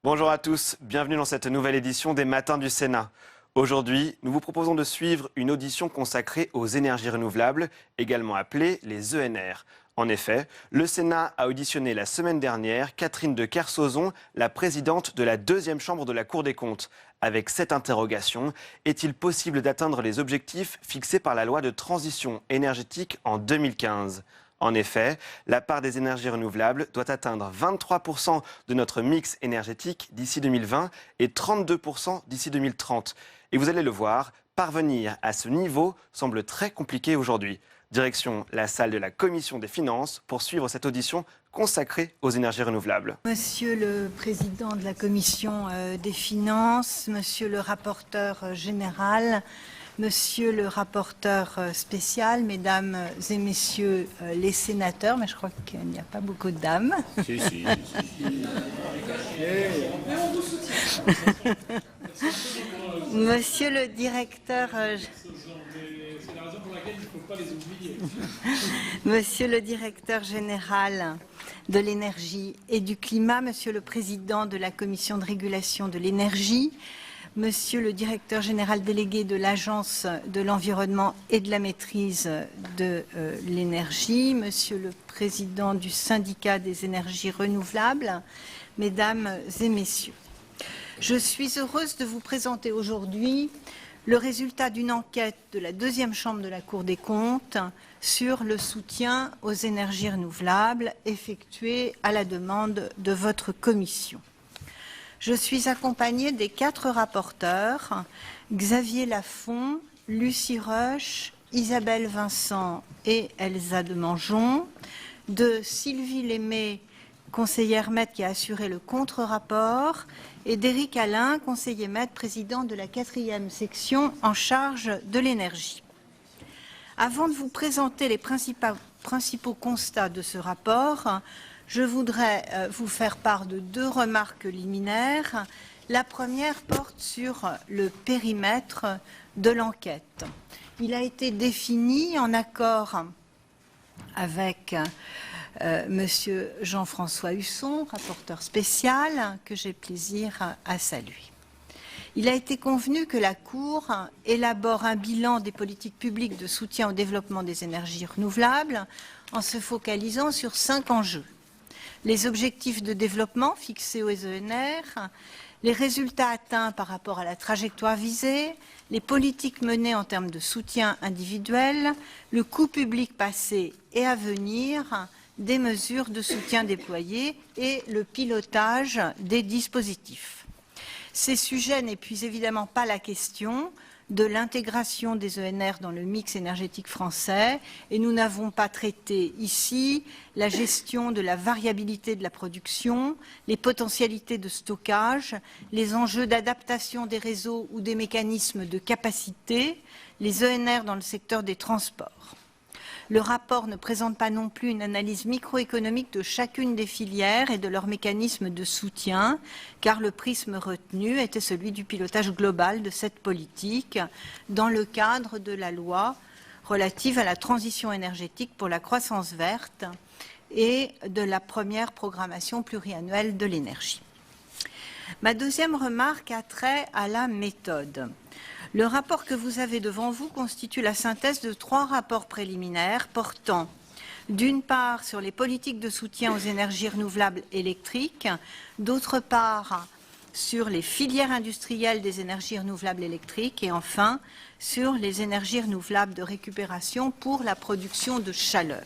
Bonjour à tous, bienvenue dans cette nouvelle édition des Matins du Sénat. Aujourd'hui, nous vous proposons de suivre une audition consacrée aux énergies renouvelables, également appelées les ENR. En effet, le Sénat a auditionné la semaine dernière Catherine de Kersozon, la présidente de la deuxième chambre de la Cour des comptes. Avec cette interrogation, est-il possible d'atteindre les objectifs fixés par la loi de transition énergétique en 2015 ? En effet, la part des énergies renouvelables doit atteindre 23% de notre mix énergétique d'ici 2020 et 32% d'ici 2030. Et vous allez le voir, parvenir à ce niveau semble très compliqué aujourd'hui. Direction la salle de la Commission des finances pour suivre cette audition consacrée aux énergies renouvelables. Monsieur le Président de la Commission des finances, Monsieur le rapporteur général, Monsieur le rapporteur spécial, Mesdames et Messieurs les sénateurs, mais je crois qu'il n'y a pas beaucoup de dames. Si. Monsieur le directeur... C'est la raison pour laquelle il ne faut pas les oublier. Monsieur le directeur général de l'énergie et du climat, Monsieur le Président de la Commission de régulation de l'énergie, Monsieur le directeur général délégué de l'Agence de l'environnement et de la maîtrise de l'énergie, Monsieur le Président du syndicat des énergies renouvelables, Mesdames et Messieurs. Je suis heureuse de vous présenter aujourd'hui le résultat d'une enquête de la deuxième chambre de la Cour des comptes sur le soutien aux énergies renouvelables effectué à la demande de votre commission. Je suis accompagnée des 4 rapporteurs, Xavier Lafont, Lucie Roche, Isabelle Vincent et Elsa Demangeon, de Sylvie Lémé, conseillère maître qui a assuré le contre-rapport, et d'Éric Alain, conseiller maître, président de la 4e section en charge de l'énergie. Avant de vous présenter les principaux constats de ce rapport, je voudrais vous faire part de 2 remarques liminaires. La première porte sur le périmètre de l'enquête. Il a été défini en accord avec Monsieur Jean-François Husson, rapporteur spécial, que j'ai plaisir à saluer. Il a été convenu que la Cour élabore un bilan des politiques publiques de soutien au développement des énergies renouvelables en se focalisant sur 5 enjeux. Les objectifs de développement fixés aux ENR, les résultats atteints par rapport à la trajectoire visée, les politiques menées en termes de soutien individuel, le coût public passé et à venir, des mesures de soutien déployées et le pilotage des dispositifs. Ces sujets n'épuisent évidemment pas la question de l'intégration des ENR dans le mix énergétique français et nous n'avons pas traité ici la gestion de la variabilité de la production, les potentialités de stockage, les enjeux d'adaptation des réseaux ou des mécanismes de capacité, les ENR dans le secteur des transports. Le rapport ne présente pas non plus une analyse microéconomique de chacune des filières et de leurs mécanismes de soutien, car le prisme retenu était celui du pilotage global de cette politique dans le cadre de la loi relative à la transition énergétique pour la croissance verte et de la première programmation pluriannuelle de l'énergie. Ma deuxième remarque a trait à la méthode. Le rapport que vous avez devant vous constitue la synthèse de 3 rapports préliminaires portant d'une part sur les politiques de soutien aux énergies renouvelables électriques, d'autre part sur les filières industrielles des énergies renouvelables électriques et enfin sur les énergies renouvelables de récupération pour la production de chaleur.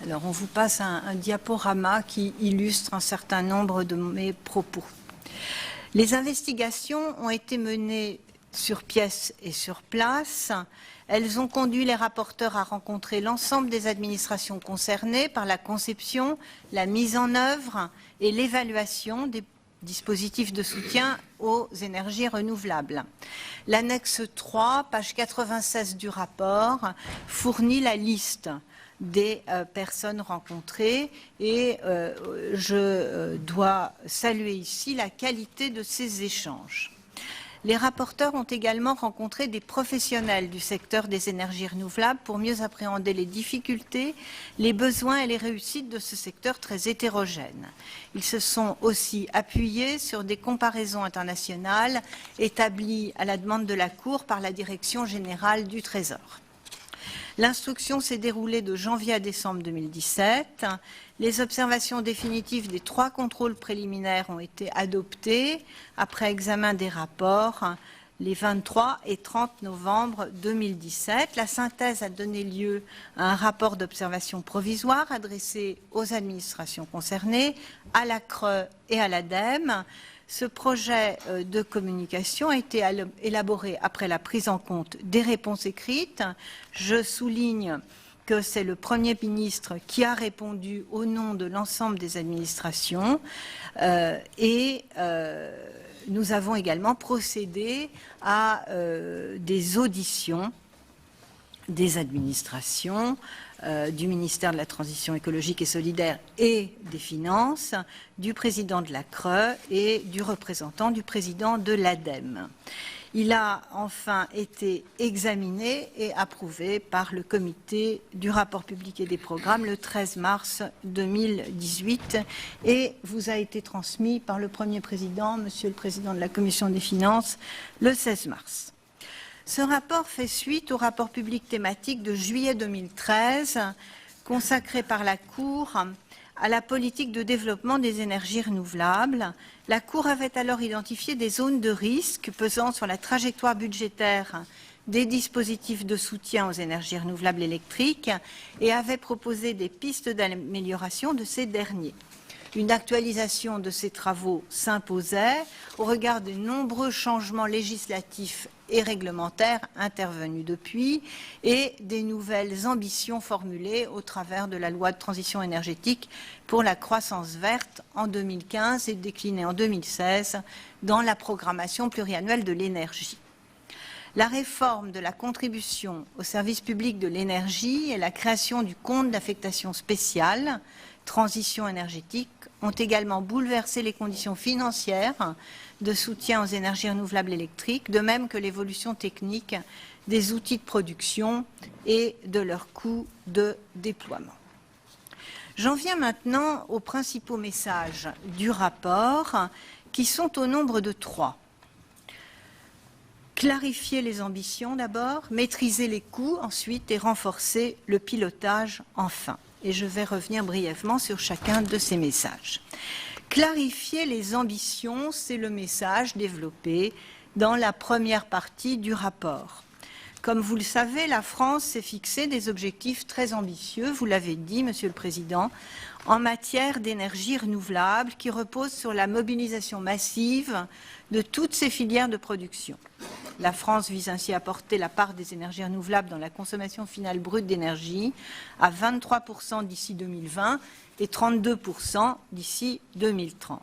Alors on vous passe un diaporama qui illustre un certain nombre de mes propos. Les investigations ont été menées sur pièce et sur place. Elles ont conduit les rapporteurs à rencontrer l'ensemble des administrations concernées par la conception, la mise en œuvre et l'évaluation des dispositifs de soutien aux énergies renouvelables. L'annexe 3, page 96 du rapport, fournit la liste des personnes rencontrées et je dois saluer ici la qualité de ces échanges. Les rapporteurs ont également rencontré des professionnels du secteur des énergies renouvelables pour mieux appréhender les difficultés, les besoins et les réussites de ce secteur très hétérogène. Ils se sont aussi appuyés sur des comparaisons internationales établies à la demande de la Cour par la Direction générale du Trésor. L'instruction s'est déroulée de janvier à décembre 2017. Les observations définitives des 3 contrôles préliminaires ont été adoptées après examen des rapports les 23 et 30 novembre 2017. La synthèse a donné lieu à un rapport d'observation provisoire adressé aux administrations concernées, à la CRE et à l'ADEME. Ce projet de communication a été élaboré après la prise en compte des réponses écrites. Je souligne que c'est le Premier ministre qui a répondu au nom de l'ensemble des administrations nous avons également procédé à des auditions des administrations, du ministère de la Transition écologique et solidaire et des Finances, du président de la CRE et du représentant du président de l'ADEME. Il a enfin été examiné et approuvé par le comité du rapport public et des programmes le 13 mars 2018 et vous a été transmis par le Premier président, Monsieur le Président de la Commission des Finances, le 16 mars. Ce rapport fait suite au rapport public thématique de juillet 2013 consacré par la Cour à la politique de développement des énergies renouvelables. La Cour avait alors identifié des zones de risque pesant sur la trajectoire budgétaire des dispositifs de soutien aux énergies renouvelables électriques et avait proposé des pistes d'amélioration de ces derniers. Une actualisation de ces travaux s'imposait au regard des nombreux changements législatifs et réglementaires intervenus depuis et des nouvelles ambitions formulées au travers de la loi de transition énergétique pour la croissance verte en 2015 et déclinée en 2016 dans la programmation pluriannuelle de l'énergie. La réforme de la contribution au service public de l'énergie et la création du compte d'affectation spéciale transition énergétique ont également bouleversé les conditions financières de soutien aux énergies renouvelables électriques, de même que l'évolution technique des outils de production et de leurs coûts de déploiement. J'en viens maintenant aux principaux messages du rapport, qui sont au nombre de 3. Clarifier les ambitions d'abord, maîtriser les coûts ensuite et renforcer le pilotage enfin. Et je vais revenir brièvement sur chacun de ces messages. Clarifier les ambitions, c'est le message développé dans la première partie du rapport. Comme vous le savez, la France s'est fixé des objectifs très ambitieux, vous l'avez dit, Monsieur le Président, en matière d'énergie renouvelable qui repose sur la mobilisation massive de toutes ces filières de production. La France vise ainsi à porter la part des énergies renouvelables dans la consommation finale brute d'énergie à 23% d'ici 2020 et 32% d'ici 2030.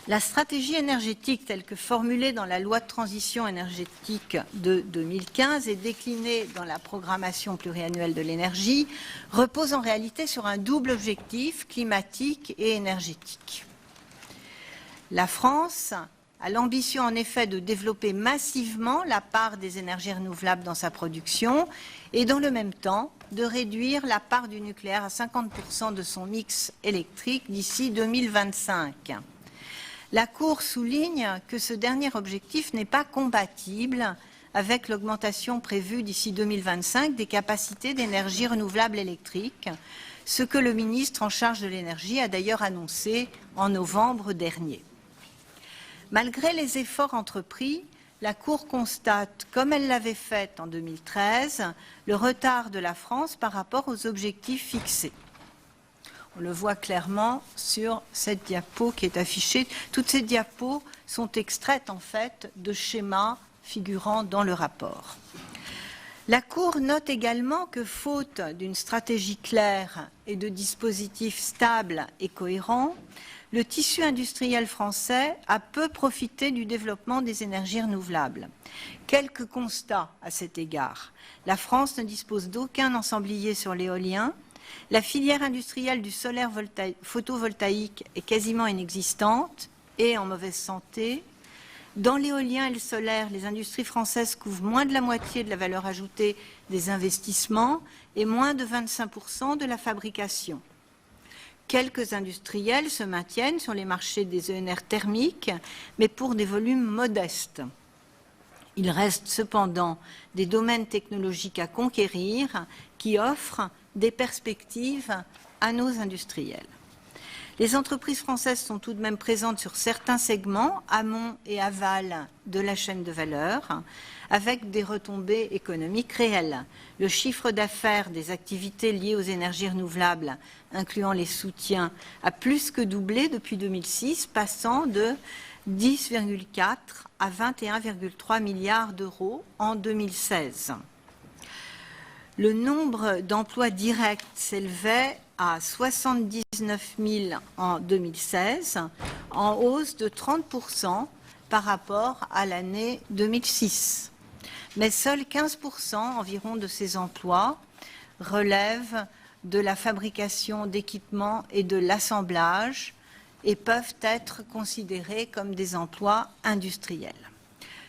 La stratégie énergétique telle que formulée dans la loi de transition énergétique de 2015 et déclinée dans la programmation pluriannuelle de l'énergie repose en réalité sur un double objectif climatique et énergétique. La France a l'ambition en effet de développer massivement la part des énergies renouvelables dans sa production et dans le même temps de réduire la part du nucléaire à 50% de son mix électrique d'ici 2025. La Cour souligne que ce dernier objectif n'est pas compatible avec l'augmentation prévue d'ici 2025 des capacités d'énergie renouvelable électrique, ce que le ministre en charge de l'énergie a d'ailleurs annoncé en novembre dernier. Malgré les efforts entrepris, la Cour constate, comme elle l'avait fait en 2013, le retard de la France par rapport aux objectifs fixés. On le voit clairement sur cette diapo qui est affichée. Toutes ces diapos sont extraites en fait de schémas figurant dans le rapport. La Cour note également que, faute d'une stratégie claire et de dispositifs stables et cohérents, le tissu industriel français a peu profité du développement des énergies renouvelables. Quelques constats à cet égard. La France ne dispose d'aucun ensemblier sur l'éolien. La filière industrielle du solaire photovoltaïque est quasiment inexistante et en mauvaise santé. Dans l'éolien et le solaire, les industries françaises couvrent moins de la moitié de la valeur ajoutée des investissements et moins de 25% de la fabrication. Quelques industriels se maintiennent sur les marchés des ENR thermiques, mais pour des volumes modestes. Il reste cependant des domaines technologiques à conquérir qui offrent des perspectives à nos industriels. Les entreprises françaises sont tout de même présentes sur certains segments, amont et aval de la chaîne de valeur, avec des retombées économiques réelles. Le chiffre d'affaires des activités liées aux énergies renouvelables, incluant les soutiens, a plus que doublé depuis 2006, passant de 10,4 à 21,3 milliards d'euros en 2016. Le nombre d'emplois directs s'élevait à 79 000 en 2016, en hausse de 30% par rapport à l'année 2006. Mais seuls 15% environ de ces emplois relèvent de la fabrication d'équipements et de l'assemblage et peuvent être considérés comme des emplois industriels.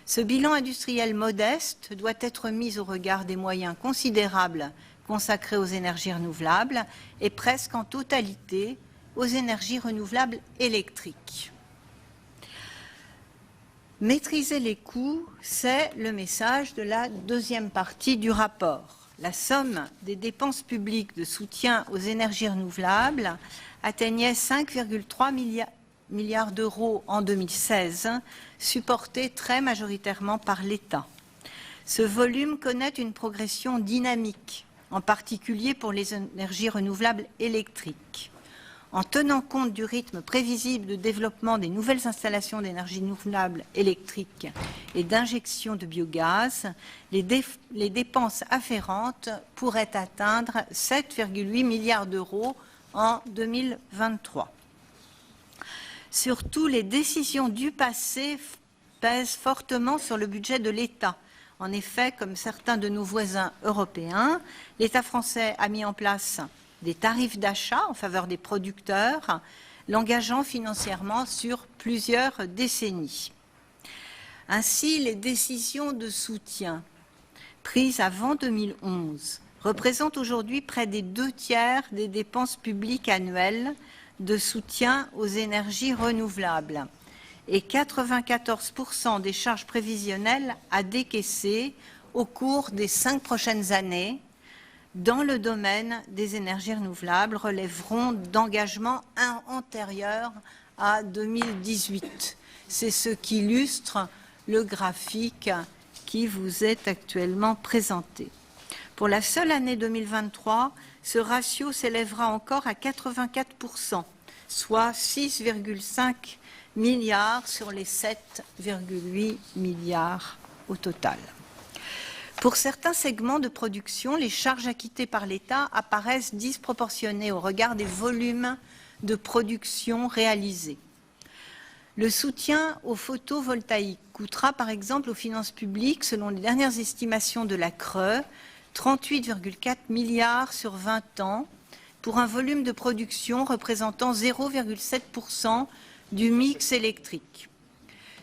Ce bilan industriel modeste doit être mis au regard des moyens considérables consacrés aux énergies renouvelables et presque en totalité aux énergies renouvelables électriques. Maîtriser les coûts, c'est le message de la deuxième partie du rapport. La somme des dépenses publiques de soutien aux énergies renouvelables atteignait 5,3 milliards d'euros en 2016, supportés très majoritairement par l'État. Ce volume connaît une progression dynamique, en particulier pour les énergies renouvelables électriques. En tenant compte du rythme prévisible de développement des nouvelles installations d'énergie renouvelable électrique et d'injection de biogaz, les dépenses afférentes pourraient atteindre 7,8 milliards d'euros en 2023. Surtout, les décisions du passé pèsent fortement sur le budget de l'État. En effet, comme certains de nos voisins européens, l'État français a mis en place des tarifs d'achat en faveur des producteurs, l'engageant financièrement sur plusieurs décennies. Ainsi, les décisions de soutien prises avant 2011 représentent aujourd'hui près des 2/3 des dépenses publiques annuelles de soutien aux énergies renouvelables et 94% des charges prévisionnelles à décaisser au cours des 5 prochaines années dans le domaine des énergies renouvelables relèveront d'engagements antérieurs à 2018. C'est ce qu'illustre le graphique qui vous est actuellement présenté. Pour la seule année 2023, ce ratio s'élèvera encore à 84%, soit 6,5 milliards sur les 7,8 milliards au total. Pour certains segments de production, les charges acquittées par l'État apparaissent disproportionnées au regard des volumes de production réalisés. Le soutien au photovoltaïque coûtera par exemple aux finances publiques, selon les dernières estimations de la CRE, 38,4 milliards sur 20 ans, pour un volume de production représentant 0,7% du mix électrique.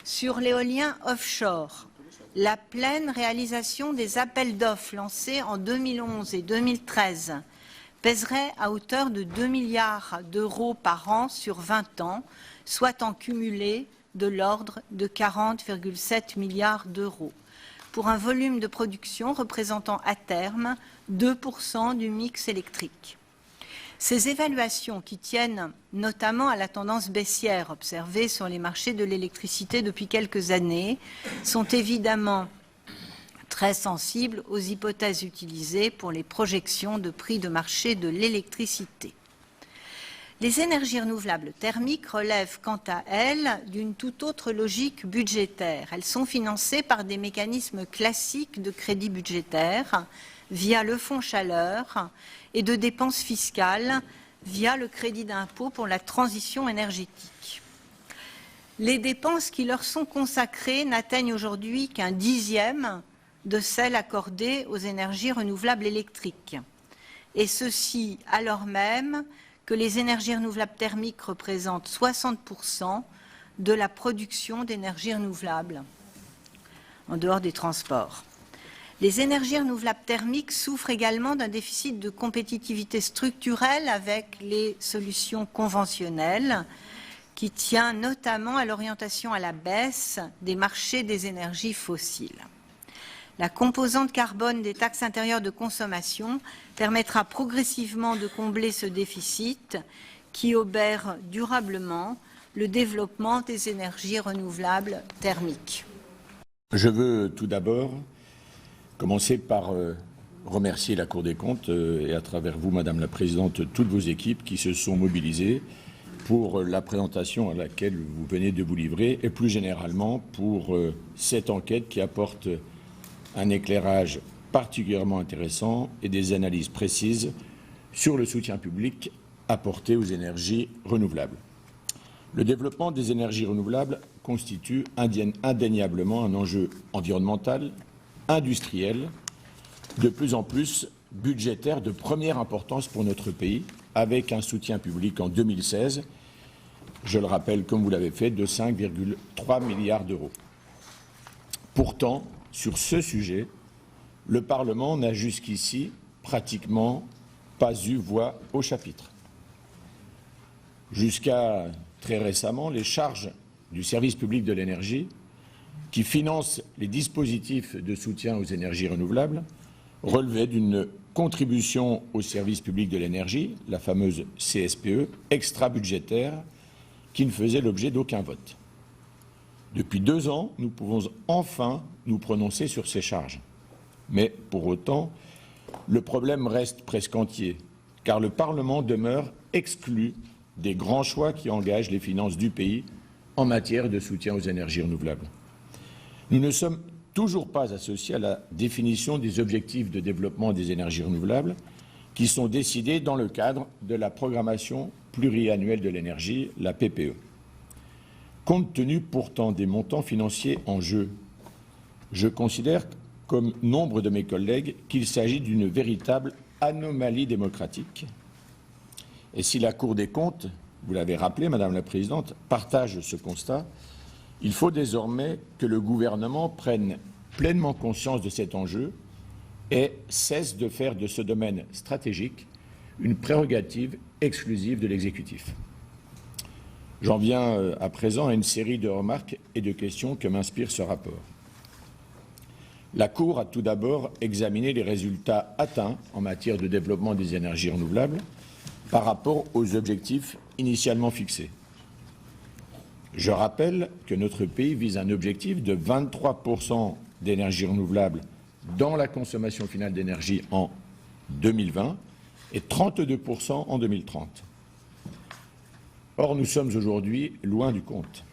Sur l'éolien offshore, la pleine réalisation des appels d'offres lancés en 2011 et 2013 pèserait à hauteur de 2 milliards d'euros par an sur 20 ans, soit en cumulé de l'ordre de 40,7 milliards d'euros, pour un volume de production représentant à terme 2% du mix électrique. Ces évaluations, qui tiennent notamment à la tendance baissière observée sur les marchés de l'électricité depuis quelques années, sont évidemment très sensibles aux hypothèses utilisées pour les projections de prix de marché de l'électricité. Les énergies renouvelables thermiques relèvent quant à elles d'une toute autre logique budgétaire. Elles sont financées par des mécanismes classiques de crédit budgétaire via le fonds chaleur et de dépenses fiscales via le crédit d'impôt pour la transition énergétique. Les dépenses qui leur sont consacrées n'atteignent aujourd'hui qu'un dixième de celles accordées aux énergies renouvelables électriques. Et ceci alors même que les énergies renouvelables thermiques représentent 60% de la production d'énergie renouvelable, en dehors des transports. Les énergies renouvelables thermiques souffrent également d'un déficit de compétitivité structurelle avec les solutions conventionnelles, qui tient notamment à l'orientation à la baisse des marchés des énergies fossiles. La composante carbone des taxes intérieures de consommation permettra progressivement de combler ce déficit qui obère durablement le développement des énergies renouvelables thermiques. Je veux tout d'abord commencer par remercier la Cour des comptes et à travers vous, Madame la Présidente, toutes vos équipes qui se sont mobilisées pour la présentation à laquelle vous venez de vous livrer et plus généralement pour cette enquête qui apporte un éclairage particulièrement intéressant et des analyses précises sur le soutien public apporté aux énergies renouvelables. Le développement des énergies renouvelables constitue indéniablement un enjeu environnemental, industriel, de plus en plus budgétaire de première importance pour notre pays, avec un soutien public en 2016, je le rappelle comme vous l'avez fait, de 5,3 milliards d'euros. Pourtant, sur ce sujet, le Parlement n'a jusqu'ici pratiquement pas eu voix au chapitre. Jusqu'à très récemment, les charges du service public de l'énergie, qui finance les dispositifs de soutien aux énergies renouvelables, relevaient d'une contribution au service public de l'énergie, la fameuse CSPE, extra-budgétaire, qui ne faisait l'objet d'aucun vote. Depuis 2 ans, nous pouvons enfin nous prononcer sur ces charges. Mais pour autant, le problème reste presque entier, car le Parlement demeure exclu des grands choix qui engagent les finances du pays en matière de soutien aux énergies renouvelables. Nous ne sommes toujours pas associés à la définition des objectifs de développement des énergies renouvelables qui sont décidés dans le cadre de la programmation pluriannuelle de l'énergie, la PPE. Compte tenu pourtant des montants financiers en jeu, je considère, comme nombre de mes collègues, qu'il s'agit d'une véritable anomalie démocratique. Et si la Cour des comptes, vous l'avez rappelé, Madame la Présidente, partage ce constat, il faut désormais que le gouvernement prenne pleinement conscience de cet enjeu et cesse de faire de ce domaine stratégique une prérogative exclusive de l'exécutif. J'en viens à présent à une série de remarques et de questions que m'inspire ce rapport. La Cour a tout d'abord examiné les résultats atteints en matière de développement des énergies renouvelables par rapport aux objectifs initialement fixés. Je rappelle que notre pays vise un objectif de 23% d'énergie renouvelable dans la consommation finale d'énergie en 2020 et 32% en 2030. Or, nous sommes aujourd'hui loin du compte.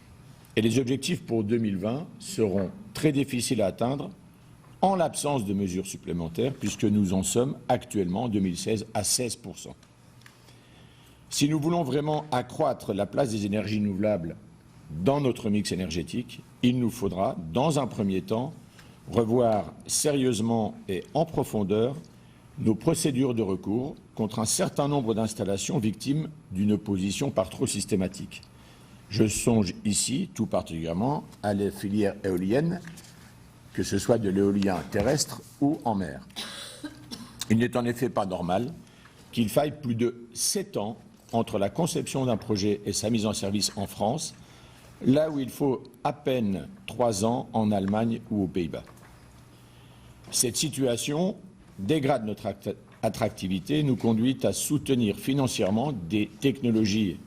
Et les objectifs pour 2020 seront très difficiles à atteindre en l'absence de mesures supplémentaires, puisque nous en sommes actuellement en 2016 à 16%. Si nous voulons vraiment accroître la place des énergies renouvelables dans notre mix énergétique, il nous faudra, dans un premier temps, revoir sérieusement et en profondeur nos procédures de recours contre un certain nombre d'installations victimes d'une opposition par trop systématique. Je songe ici tout particulièrement à les filières éoliennes, que ce soit de l'éolien terrestre ou en mer. Il n'est en effet pas normal qu'il faille plus de 7 ans entre la conception d'un projet et sa mise en service en France, là où il faut à peine 3 ans en Allemagne ou aux Pays-Bas. Cette situation dégrade notre attractivité et nous conduit à soutenir financièrement des technologies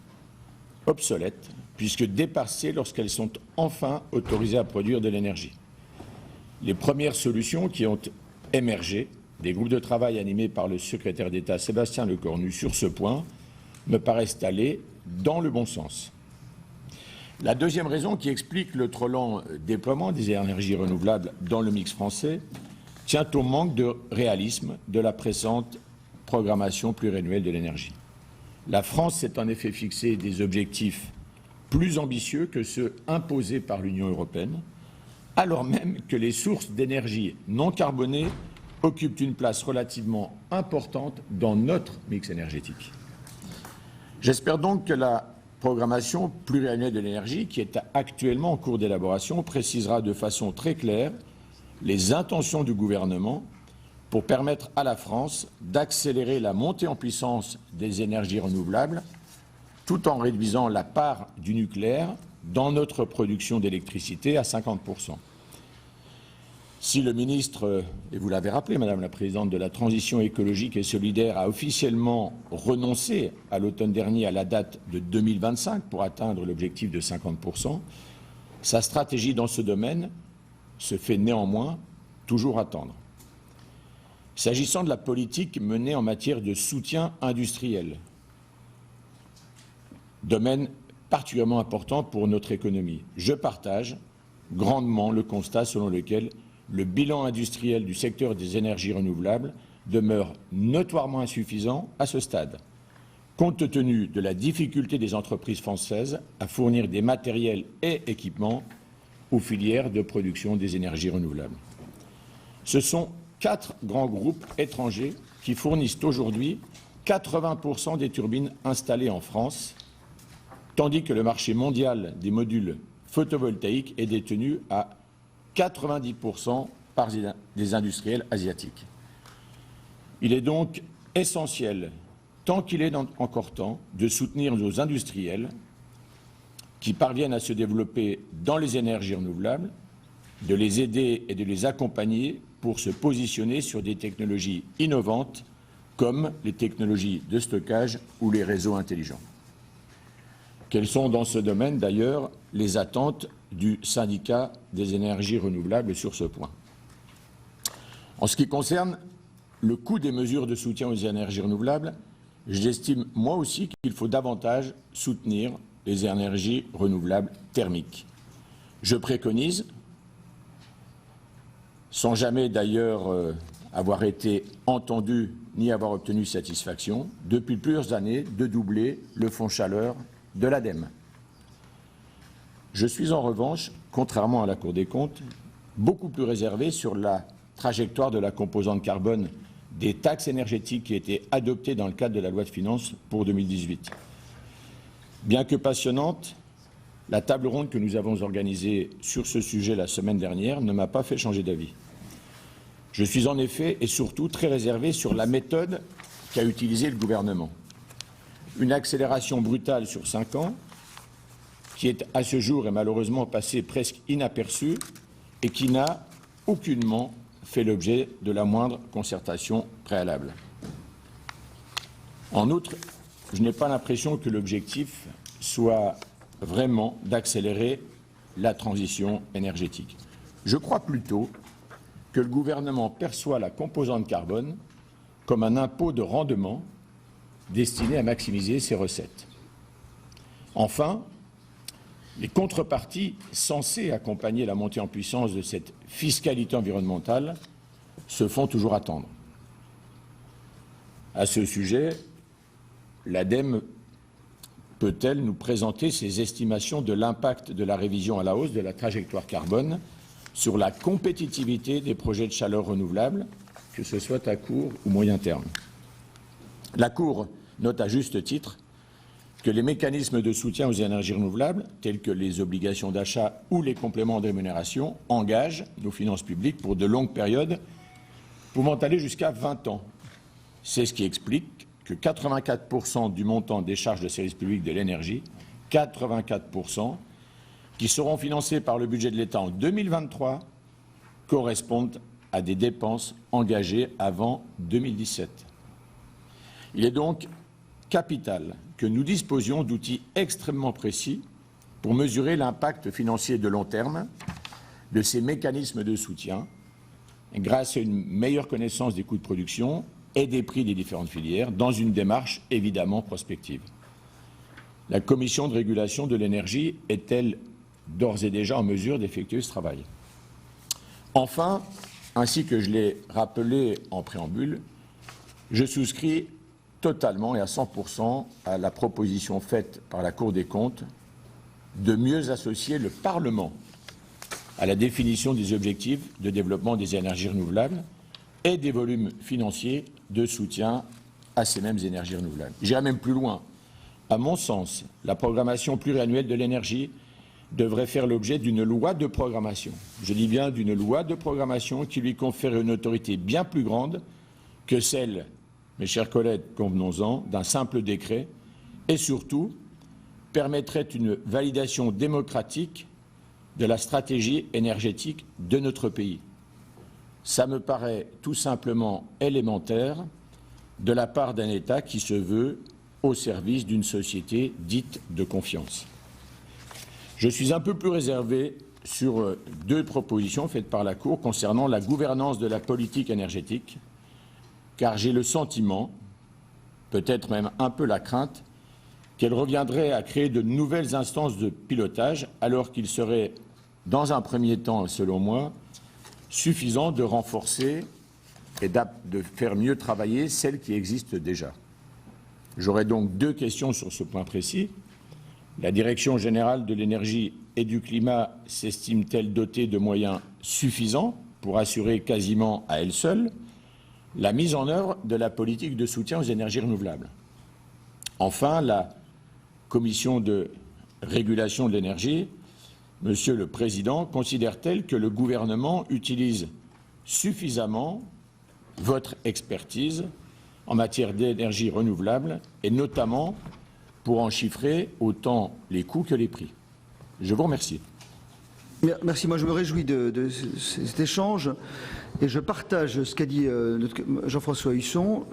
obsolètes, puisque dépassées lorsqu'elles sont enfin autorisées à produire de l'énergie. Les premières solutions qui ont émergé, des groupes de travail animés par le secrétaire d'État Sébastien Lecornu sur ce point, me paraissent aller dans le bon sens. La deuxième raison qui explique le trop lent déploiement des énergies renouvelables dans le mix français tient au manque de réalisme de la présente programmation pluriannuelle de l'énergie. La France s'est en effet fixé des objectifs plus ambitieux que ceux imposés par l'Union européenne, alors même que les sources d'énergie non carbonées occupent une place relativement importante dans notre mix énergétique. J'espère donc que la programmation pluriannuelle de l'énergie, qui est actuellement en cours d'élaboration, précisera de façon très claire les intentions du gouvernement pour permettre à la France d'accélérer la montée en puissance des énergies renouvelables, tout en réduisant la part du nucléaire dans notre production d'électricité à 50%. Si le ministre, et vous l'avez rappelé, Madame la Présidente, de la Transition écologique et solidaire a officiellement renoncé à l'automne dernier à la date de 2025 pour atteindre l'objectif de 50%, sa stratégie dans ce domaine se fait néanmoins toujours attendre. S'agissant de la politique menée en matière de soutien industriel, domaine particulièrement important pour notre économie, je partage grandement le constat selon lequel le bilan industriel du secteur des énergies renouvelables demeure notoirement insuffisant à ce stade, compte tenu de la difficulté des entreprises françaises à fournir des matériels et équipements aux filières de production des énergies renouvelables. Ce sont 4 grands groupes étrangers qui fournissent aujourd'hui 80% des turbines installées en France, tandis que le marché mondial des modules photovoltaïques est détenu à 90% par des industriels asiatiques. Il est donc essentiel, tant qu'il est encore temps, de soutenir nos industriels qui parviennent à se développer dans les énergies renouvelables, de les aider et de les accompagner pour se positionner sur des technologies innovantes comme les technologies de stockage ou les réseaux intelligents. Quelles sont dans ce domaine d'ailleurs les attentes du syndicat des énergies renouvelables sur ce point? En ce qui concerne le coût des mesures de soutien aux énergies renouvelables, j'estime moi aussi qu'il faut davantage soutenir les énergies renouvelables thermiques. Je préconise, sans jamais d'ailleurs avoir été entendu ni avoir obtenu satisfaction, depuis plusieurs années, de doubler le fonds chaleur de l'ADEME. Je suis en revanche, contrairement à la Cour des comptes, beaucoup plus réservé sur la trajectoire de la composante carbone des taxes énergétiques qui a été adoptée dans le cadre de la loi de finances pour 2018. Bien que passionnante, la table ronde que nous avons organisée sur ce sujet la semaine dernière ne m'a pas fait changer d'avis. Je suis en effet et surtout très réservé sur la méthode qu'a utilisée le gouvernement. Une accélération brutale sur 5 ans, qui est à ce jour et malheureusement passée presque inaperçue et qui n'a aucunement fait l'objet de la moindre concertation préalable. En outre, je n'ai pas l'impression que l'objectif soit vraiment d'accélérer la transition énergétique. Je crois plutôt que le gouvernement perçoit la composante carbone comme un impôt de rendement destiné à maximiser ses recettes. Enfin, les contreparties censées accompagner la montée en puissance de cette fiscalité environnementale se font toujours attendre. À ce sujet, l'ADEME peut-elle nous présenter ses estimations de l'impact de la révision à la hausse de la trajectoire carbone sur la compétitivité des projets de chaleur renouvelable, que ce soit à court ou moyen terme? La Cour note à juste titre que les mécanismes de soutien aux énergies renouvelables, tels que les obligations d'achat ou les compléments de rémunération, engagent nos finances publiques pour de longues périodes, pouvant aller jusqu'à 20 ans. C'est ce qui explique que 84% du montant des charges de service public de l'énergie, 84%, qui seront financés par le budget de l'État en 2023, correspondent à des dépenses engagées avant 2017. Il est donc capital que nous disposions d'outils extrêmement précis pour mesurer l'impact financier de long terme de ces mécanismes de soutien, grâce à une meilleure connaissance des coûts de production et des prix des différentes filières, dans une démarche évidemment prospective. La Commission de régulation de l'énergie est-elle d'ores et déjà en mesure d'effectuer ce travail? Enfin, ainsi que je l'ai rappelé en préambule, je souscris totalement et à 100% à la proposition faite par la Cour des comptes de mieux associer le Parlement à la définition des objectifs de développement des énergies renouvelables et des volumes financiers de soutien à ces mêmes énergies renouvelables. J'irai même plus loin. À mon sens, la programmation pluriannuelle de l'énergie devrait faire l'objet d'une loi de programmation. Je dis bien d'une loi de programmation qui lui confère une autorité bien plus grande que celle, mes chers collègues, convenons-en, d'un simple décret, et surtout permettrait une validation démocratique de la stratégie énergétique de notre pays. Ça me paraît tout simplement élémentaire de la part d'un État qui se veut au service d'une société dite de confiance. Je suis un peu plus réservé sur deux propositions faites par la Cour concernant la gouvernance de la politique énergétique, car j'ai le sentiment, peut-être même un peu la crainte, qu'elle reviendrait à créer de nouvelles instances de pilotage, alors qu'il serait, dans un premier temps, selon moi, suffisant de renforcer et de faire mieux travailler celles qui existent déjà. J'aurais donc deux questions sur ce point précis. La Direction générale de l'énergie et du climat s'estime-t-elle dotée de moyens suffisants pour assurer quasiment à elle seule la mise en œuvre de la politique de soutien aux énergies renouvelables? Enfin, la Commission de régulation de l'énergie, Monsieur le Président, considère-t-elle que le gouvernement utilise suffisamment votre expertise en matière d'énergie renouvelable et notamment pour en chiffrer autant les coûts que les prix? Je vous remercie. Merci. Moi, je me réjouis de cet échange et je partage ce qu'a dit Jean-François Husson.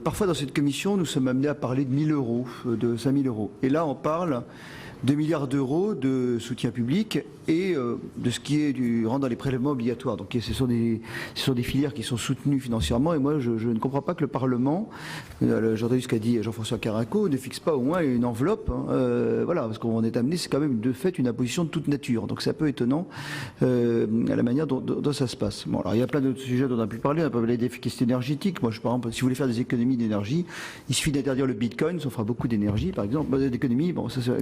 Parfois, dans cette commission, nous sommes amenés à parler de 1 000 euros, de 5 000 euros. Et là, on parle 2 milliards d'euros de soutien public et de ce qui rentre dans les prélèvements obligatoires. Donc ce sont des filières qui sont soutenues financièrement et moi je ne comprends pas que le Parlement, j'ai entendu ce qu'a dit Jean-François Carenco, ne fixe pas au moins une enveloppe. Voilà, parce qu'on est amené, c'est quand même de fait une imposition de toute nature. Donc c'est un peu étonnant à la manière dont ça se passe. Bon, alors il y a plein d'autres sujets dont on a pu parler. On a parlé d'efficacité énergétique. Moi, par exemple, si vous voulez faire des économies d'énergie, il suffit d'interdire le Bitcoin, ça fera beaucoup d'énergie, par exemple, d'économie. Bon, ça c'est.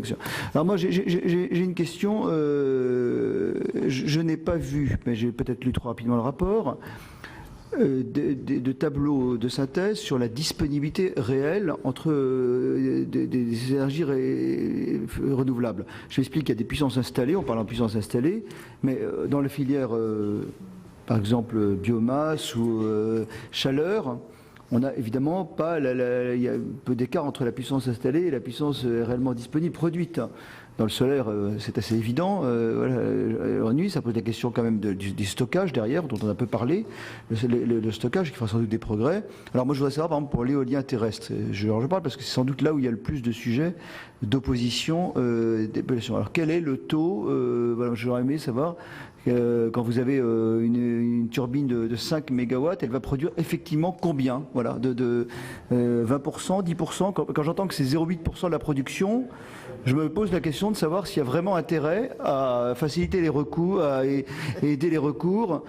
Alors moi, j'ai une question. Je n'ai pas vu, mais j'ai peut-être lu trop rapidement le rapport, de tableaux de synthèse sur la disponibilité réelle entre des énergies renouvelables. Je m'explique, il y a des puissances installées, on parle en puissance installée, mais dans la filière, par exemple, biomasse ou chaleur, on n'a évidemment pas, il y a un peu d'écart entre la puissance installée et la puissance réellement disponible, produite. Dans le solaire, c'est assez évident. En nuit, ça pose la question quand même du stockage derrière, dont on a peu parlé. Le stockage qui fera sans doute des progrès. Alors moi, je voudrais savoir, par exemple, pour l'éolien terrestre. Je parle parce que c'est sans doute là où il y a le plus de sujets d'opposition, d'épellation. Alors quel est le taux j'aurais aimé savoir. Quand vous avez une turbine de 5 MW, elle va produire effectivement combien? Voilà, de 20%, 10%. Quand j'entends que c'est 0,8% de la production, je me pose la question de savoir s'il y a vraiment intérêt à faciliter les recours, à aider les recours.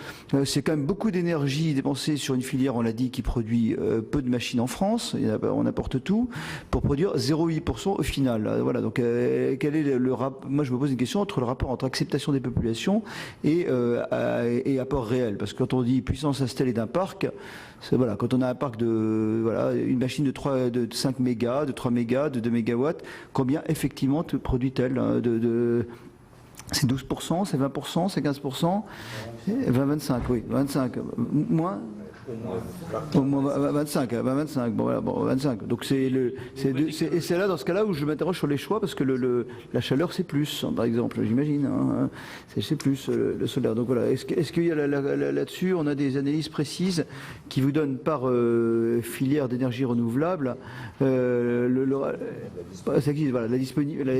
C'est quand même beaucoup d'énergie dépensée sur une filière, on l'a dit, qui produit peu de machines en France, on apporte tout, pour produire 0,8% au final. Voilà, donc quel est le rapport? Moi, je me pose une question entre le rapport entre acceptation des populations et apport réel. Parce que quand on dit puissance installée d'un parc, voilà, quand on a un parc une machine de 5 mégas, de 3 mégas, de 2 mégawatts, combien effectivement produit-elle c'est 12%, c'est 20%, c'est 15%, 20-25, oui, 25, moins. Au moins 25, bon, voilà, bon, 25. Donc c'est là dans ce cas-là où je m'interroge sur les choix parce que la chaleur c'est plus, par exemple, j'imagine, hein, c'est plus le solaire. Donc voilà, est-ce qu'il y a là-dessus, on a des analyses précises qui vous donnent par filière d'énergie renouvelable la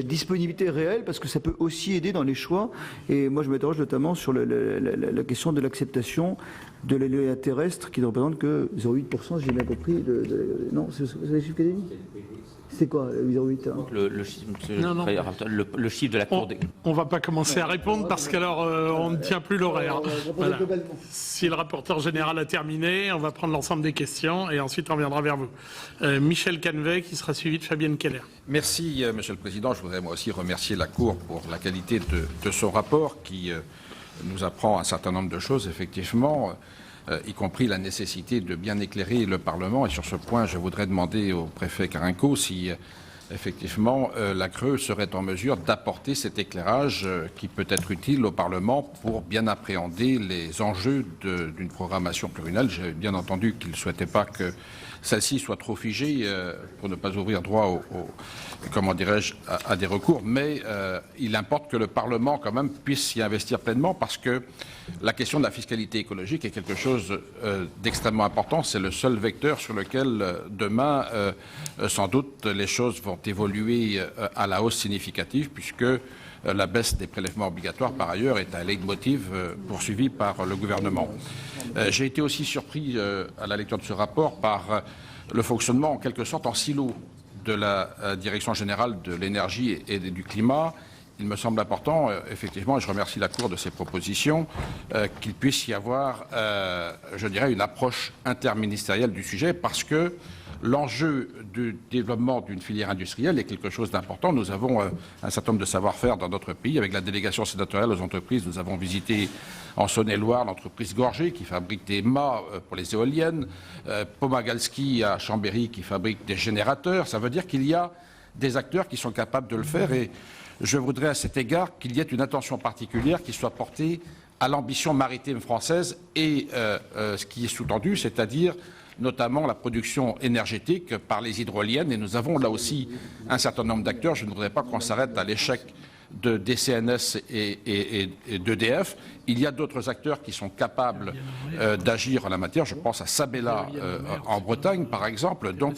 disponibilité réelle parce que ça peut aussi aider dans les choix. Et moi je m'interroge notamment sur la question de l'acceptation de l'éolien terrestre qui ne représente que 0,8%, si j'ai bien compris. Non, c'est les chiffres qu'elle a dit. C'est quoi, 0,8 hein? Le chiffre de la Cour des... On ne va pas commencer à répondre parce qu'alors on ne tient plus l'horaire. Voilà. Si le rapporteur général a terminé, on va prendre l'ensemble des questions et ensuite on reviendra vers vous. Michel Canvet qui sera suivi de Fabienne Keller. Merci Monsieur le Président. Je voudrais moi aussi remercier la Cour pour la qualité de son rapport qui nous apprend un certain nombre de choses, effectivement, y compris la nécessité de bien éclairer le Parlement. Et sur ce point, je voudrais demander au préfet Carenco si effectivement, la CRE serait en mesure d'apporter cet éclairage qui peut être utile au Parlement pour bien appréhender les enjeux d'une programmation pluriannuelle. J'ai bien entendu qu'il ne souhaitait pas que celle-ci soit trop figée pour ne pas ouvrir droit comment dirais-je, à des recours, mais il importe que le Parlement quand même puisse s'y investir pleinement parce que la question de la fiscalité écologique est quelque chose d'extrêmement important. C'est le seul vecteur sur lequel demain, sans doute, les choses vont évoluer à la hausse significative puisque la baisse des prélèvements obligatoires, par ailleurs, est un leitmotiv poursuivi par le gouvernement. J'ai été aussi surpris à la lecture de ce rapport par le fonctionnement en quelque sorte en silo de la Direction générale de l'énergie et du climat. Il me semble important, effectivement, et je remercie la Cour de ses propositions, qu'il puisse y avoir, je dirais, une approche interministérielle du sujet parce que l'enjeu du développement d'une filière industrielle est quelque chose d'important. Nous avons un certain nombre de savoir-faire dans notre pays. Avec la délégation sénatoriale aux entreprises, nous avons visité en Saône-et-Loire l'entreprise Gorgé qui fabrique des mâts pour les éoliennes, Pomagalski à Chambéry qui fabrique des générateurs. Ça veut dire qu'il y a des acteurs qui sont capables de le faire et je voudrais à cet égard qu'il y ait une attention particulière qui soit portée à l'ambition maritime française et ce qui est sous-tendu, c'est-à-dire notamment la production énergétique par les hydroliennes. Et nous avons là aussi un certain nombre d'acteurs. Je ne voudrais pas qu'on s'arrête à l'échec de DCNS et d'EDF. Il y a d'autres acteurs qui sont capables d'agir en la matière. Je pense à Sabella en Bretagne, par exemple. Donc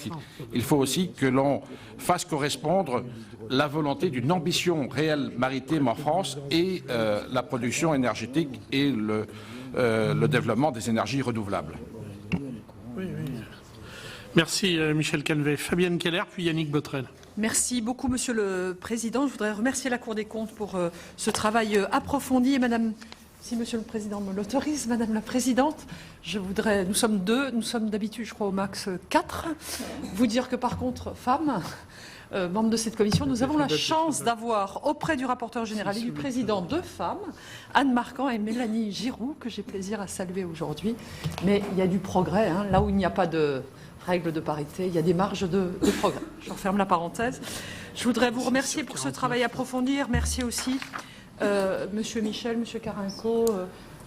il faut aussi que l'on fasse correspondre la volonté d'une ambition réelle maritime en France et la production énergétique et le développement des énergies renouvelables. Oui. Merci Michel Canvet. Fabienne Keller, puis Yannick Botrel. Merci beaucoup, Monsieur le Président. Je voudrais remercier la Cour des comptes pour ce travail approfondi. Et Madame, si Monsieur le Président me l'autorise, Madame la Présidente, nous sommes deux, nous sommes d'habitude, je crois, au max 4. Vous dire que par contre, femmes, membres de cette commission, nous avons la chance d'avoir auprès du rapporteur général et du président 2 femmes, Anne Marquand et Mélanie Giroux, que j'ai plaisir à saluer aujourd'hui. Mais il y a du progrès, hein, là où il n'y a pas de règles de parité, il y a des marges de progrès. Je referme la parenthèse. Je voudrais vous remercier pour ce travail approfondi. Remercier aussi Monsieur Michel, Monsieur Carinco,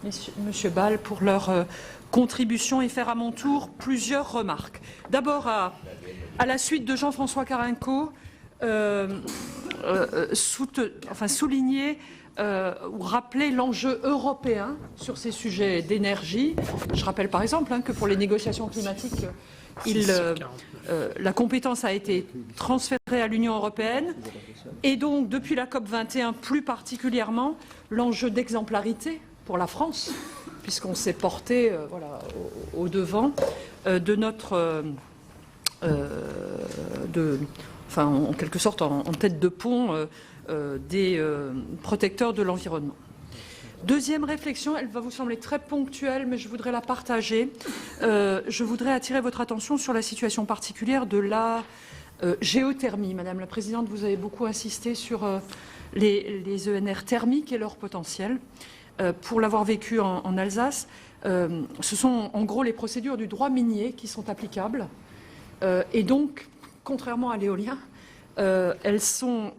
Monsieur Ball pour leur contribution et faire à mon tour plusieurs remarques. D'abord, à la suite de Jean-François Carinco, souligner ou rappeler l'enjeu européen sur ces sujets d'énergie. Je rappelle par exemple que pour les négociations climatiques, la compétence a été transférée à l'Union européenne et donc depuis la COP21 plus particulièrement l'enjeu d'exemplarité pour la France puisqu'on s'est porté au devant de notre en quelque sorte en tête de pont des protecteurs de l'environnement. Deuxième réflexion, elle va vous sembler très ponctuelle, mais je voudrais la partager. Je voudrais attirer votre attention sur la situation particulière de la géothermie. Madame la Présidente, vous avez beaucoup insisté sur les ENR thermiques et leur potentiel. Pour l'avoir vécu en Alsace, ce sont en gros les procédures du droit minier qui sont applicables. Et donc, contrairement à l'éolien, elles sont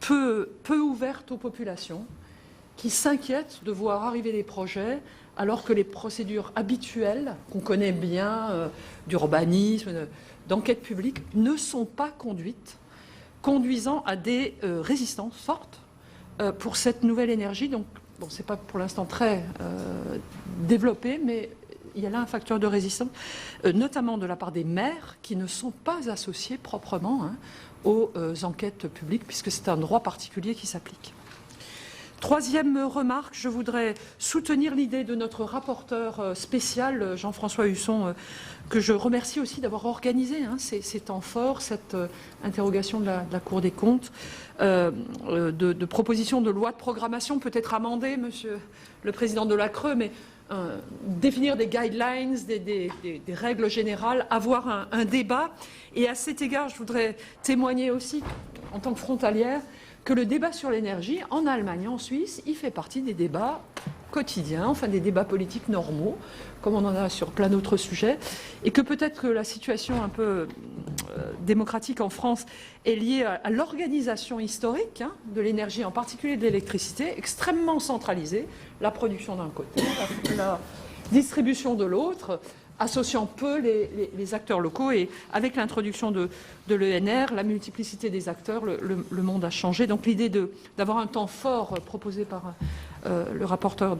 peu ouvertes aux populations qui s'inquiètent de voir arriver des projets alors que les procédures habituelles qu'on connaît bien d'urbanisme, d'enquête publique ne sont pas conduites, conduisant à des résistances fortes pour cette nouvelle énergie. Donc, bon, c'est pas pour l'instant très développé, mais il y a là un facteur de résistance, notamment de la part des maires qui ne sont pas associés proprement aux enquêtes publiques, puisque c'est un droit particulier qui s'applique. Troisième remarque, je voudrais soutenir l'idée de notre rapporteur spécial, Jean-François Husson, que je remercie aussi d'avoir organisé ces temps forts, cette interrogation de la Cour des comptes, de proposition de loi de programmation, peut-être amendée, Monsieur le Président de la CRE, mais définir des guidelines, des règles générales, avoir un débat. Et à cet égard, je voudrais témoigner aussi, en tant que frontalière, que le débat sur l'énergie, en Allemagne, en Suisse, il fait partie des débats quotidien, enfin des débats politiques normaux, comme on en a sur plein d'autres sujets, et que peut-être que la situation un peu démocratique en France est liée à l'organisation historique de l'énergie, en particulier de l'électricité, extrêmement centralisée, la production d'un côté, la distribution de l'autre, associant peu les acteurs locaux. Et avec l'introduction de l'ENR, la multiplicité des acteurs, le monde a changé. Donc l'idée d'avoir un temps fort proposé par le rapporteur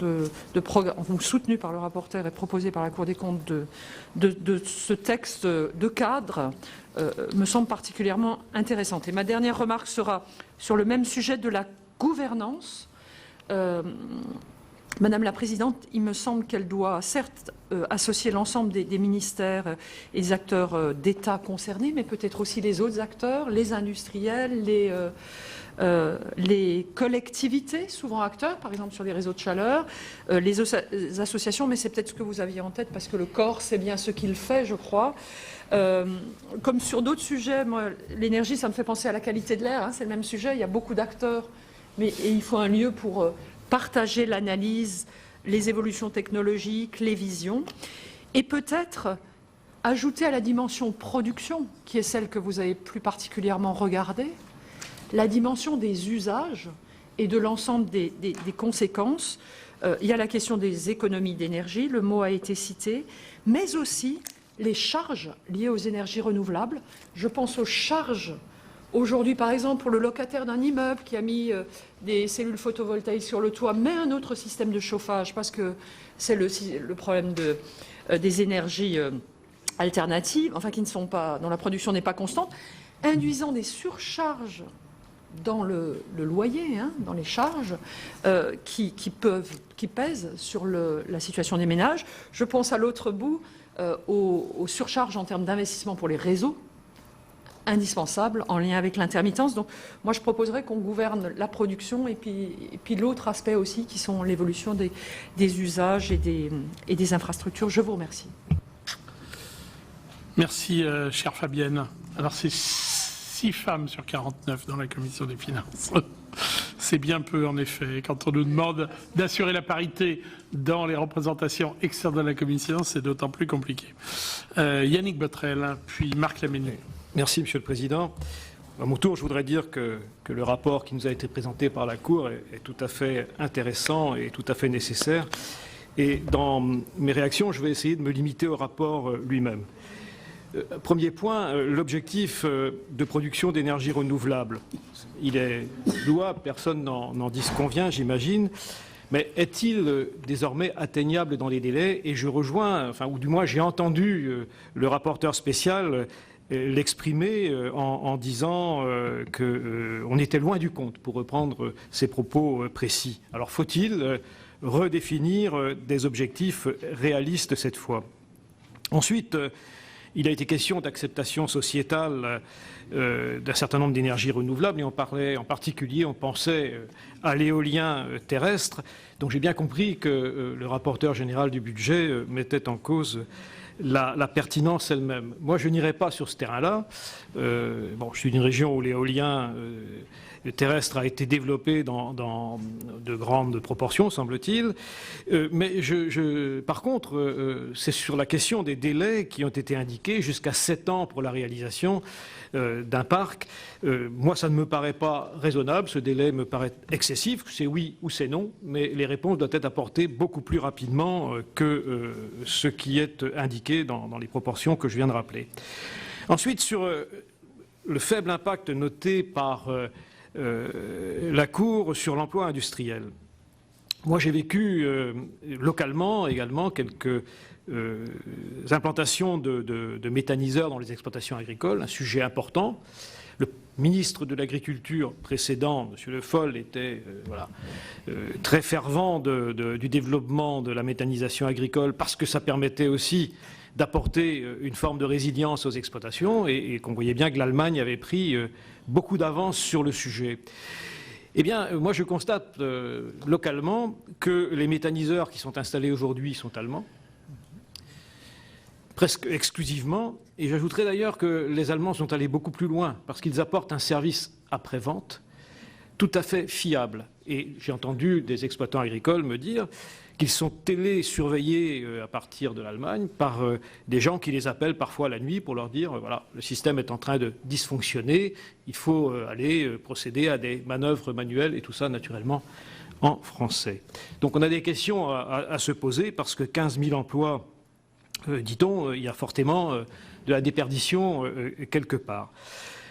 soutenu par le rapporteur et proposé par la Cour des comptes de ce texte de cadre me semble particulièrement intéressante. Et ma dernière remarque sera sur le même sujet de la gouvernance. Madame la Présidente, il me semble qu'elle doit certes associer l'ensemble des ministères et des acteurs d'État concernés, mais peut-être aussi les autres acteurs, les industriels, les collectivités, souvent acteurs, par exemple sur les réseaux de chaleur, les associations, mais c'est peut-être ce que vous aviez en tête, parce que le corps, c'est bien ce qu'il fait, je crois. Comme sur d'autres sujets, moi, l'énergie, ça me fait penser à la qualité de l'air, c'est le même sujet, il y a beaucoup d'acteurs, et il faut un lieu pour partager l'analyse, les évolutions technologiques, les visions, et peut-être ajouter à la dimension production, qui est celle que vous avez plus particulièrement regardée, la dimension des usages et de l'ensemble des conséquences. Il y a la question des économies d'énergie, le mot a été cité, mais aussi les charges liées aux énergies renouvelables. Je pense aux charges aujourd'hui, par exemple, pour le locataire d'un immeuble qui a mis des cellules photovoltaïques sur le toit, mais un autre système de chauffage, parce que c'est le problème des énergies alternatives, enfin qui ne sont pas, dont la production n'est pas constante, induisant des surcharges dans le loyer, dans les charges, qui pèsent sur la situation des ménages. Je pense à l'autre bout aux surcharges en termes d'investissement pour les réseaux, indispensable en lien avec l'intermittence. Donc moi je proposerais qu'on gouverne la production et puis l'autre aspect aussi qui sont l'évolution des usages et des infrastructures. Je vous remercie. Merci chère Fabienne. Alors c'est 6 femmes sur 49 dans la commission des finances. C'est bien peu en effet. Quand on nous demande d'assurer la parité dans les représentations externes de la commission, c'est d'autant plus compliqué. Yannick Botrel, puis Marc Laménu. Merci, Monsieur le Président. À mon tour, je voudrais dire que le rapport qui nous a été présenté par la Cour est tout à fait intéressant et tout à fait nécessaire. Et dans mes réactions, je vais essayer de me limiter au rapport lui-même. Premier point, l'objectif de production d'énergie renouvelable. Il est louable, personne n'en disconvient, j'imagine. Mais est-il désormais atteignable dans les délais? Et je rejoins, ou du moins j'ai entendu le rapporteur spécial l'exprimer en disant qu'on était loin du compte, pour reprendre ses propos précis. Alors faut-il redéfinir des objectifs réalistes cette fois? Ensuite, il a été question d'acceptation sociétale d'un certain nombre d'énergies renouvelables, et on parlait en particulier, on pensait à l'éolien terrestre. Donc j'ai bien compris que le rapporteur général du budget mettait en cause la pertinence elle-même. Moi, je n'irai pas sur ce terrain-là. Je suis d'une région où l'éolien terrestre a été développé dans de grandes proportions, semble-t-il. Mais par contre, c'est sur la question des délais qui ont été indiqués, jusqu'à 7 ans pour la réalisation d'un parc. Moi, ça ne me paraît pas raisonnable. Ce délai me paraît excessif. C'est oui ou c'est non, mais les réponses doivent être apportées beaucoup plus rapidement que ce qui est indiqué dans les proportions que je viens de rappeler. Ensuite, sur le faible impact noté par la Cour sur l'emploi industriel. Moi, j'ai vécu localement également quelques implantations de méthaniseurs dans les exploitations agricoles, un sujet important. Le ministre de l'Agriculture précédent, M. Le Foll, était très fervent du développement de la méthanisation agricole, parce que ça permettait aussi d'apporter une forme de résilience aux exploitations, et qu'on voyait bien que l'Allemagne avait pris beaucoup d'avance sur le sujet. Eh bien, moi je constate localement que les méthaniseurs qui sont installés aujourd'hui sont allemands, presque exclusivement, et j'ajouterais d'ailleurs que les Allemands sont allés beaucoup plus loin, parce qu'ils apportent un service après-vente tout à fait fiable. Et j'ai entendu des exploitants agricoles me dire qu'ils sont télésurveillés à partir de l'Allemagne par des gens qui les appellent parfois la nuit pour leur dire voilà, le système est en train de dysfonctionner, il faut aller procéder à des manœuvres manuelles et tout ça naturellement en français. Donc on a des questions à se poser parce que 15 000 emplois, dit-on, il y a fortement de la déperdition quelque part.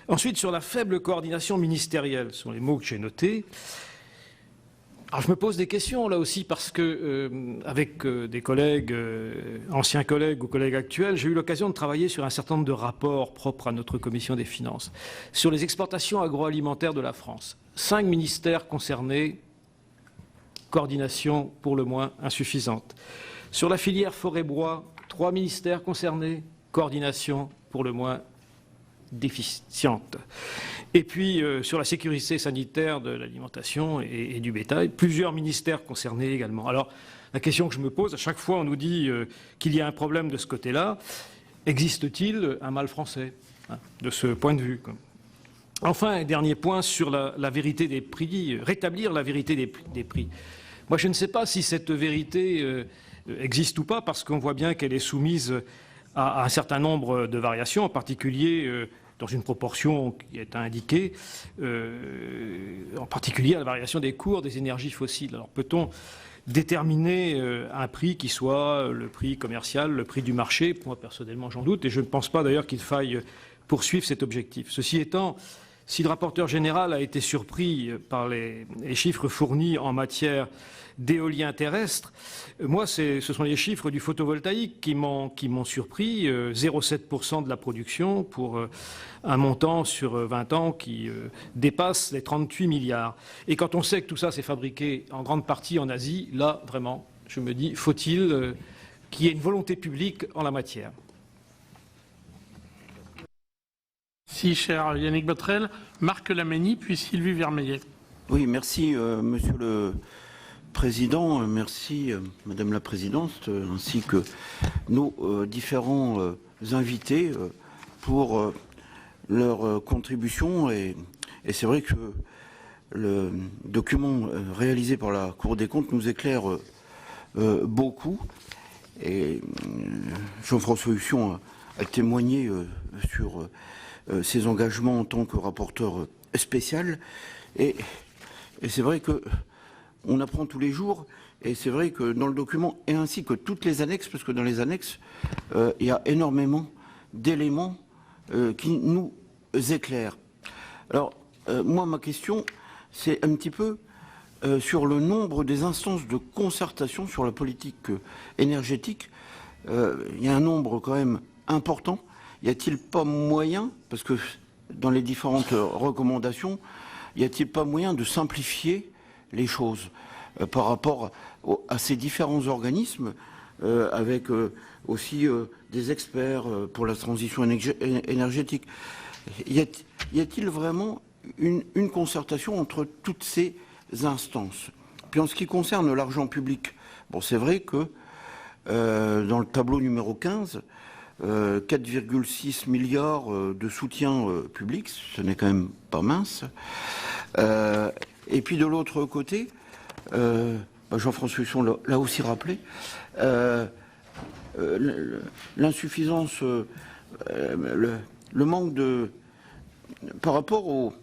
Ensuite, sur la faible coordination ministérielle, ce sont les mots que j'ai notés. Alors je me pose des questions là aussi parce que, avec des collègues, anciens collègues ou collègues actuels, j'ai eu l'occasion de travailler sur un certain nombre de rapports propres à notre commission des finances, sur les exportations agroalimentaires de la France. 5 ministères concernés, coordination pour le moins insuffisante. Sur la filière forêt-bois, 3 ministères concernés, coordination pour le moins déficiente. Et puis, sur la sécurité sanitaire de l'alimentation et du bétail, plusieurs ministères concernés également. Alors, la question que je me pose, à chaque fois on nous dit qu'il y a un problème de ce côté-là, existe-t-il un mal français de ce point de vue? Enfin, un dernier point sur la vérité des prix, rétablir la vérité des prix. Moi, je ne sais pas si cette vérité existe ou pas, parce qu'on voit bien qu'elle est soumise à un certain nombre de variations, en particulier dans une proportion qui est indiquée, en particulier à la variation des cours des énergies fossiles. Alors peut-on déterminer un prix qui soit le prix commercial, le prix du marché? Moi, personnellement, j'en doute, et je ne pense pas d'ailleurs qu'il faille poursuivre cet objectif. Ceci étant, si le rapporteur général a été surpris par les chiffres fournis en matière d'éolien terrestre, moi, ce sont les chiffres du photovoltaïque qui m'ont surpris. 0,7% de la production pour un montant sur 20 ans qui dépasse les 38 milliards. Et quand on sait que tout ça s'est fabriqué en grande partie en Asie, là, vraiment, je me dis, faut-il qu'il y ait une volonté publique en la matière? Si, cher Yannick Botrel, Marc Laménie, puis Sylvie Vermeillet. Oui, merci, Monsieur le Président, merci, Madame la Présidente, ainsi que nos différents invités pour leur contribution. Et c'est vrai que le document réalisé par la Cour des comptes nous éclaire beaucoup. Et Jean-François Husson a témoigné sur ses engagements en tant que rapporteur spécial. Et c'est vrai que on apprend tous les jours, et c'est vrai que dans le document, et ainsi que toutes les annexes, parce que dans les annexes, il y a énormément d'éléments qui nous éclairent. Alors, moi, ma question, c'est un petit peu sur le nombre des instances de concertation sur la politique énergétique. Il y a un nombre quand même important. Y a-t-il pas moyen, parce que dans les différentes recommandations, y a-t-il pas moyen de simplifier les choses par rapport à ces différents organismes, avec aussi des experts pour la transition énergétique? Y a-t-il vraiment une concertation entre toutes ces instances? Puis en ce qui concerne l'argent public, bon, c'est vrai que dans le tableau numéro 15, 4,6 milliards de soutien public, ce n'est quand même pas mince. Et puis de l'autre côté, Jean-François Husson l'a aussi rappelé, l'insuffisance, le manque de... par rapport au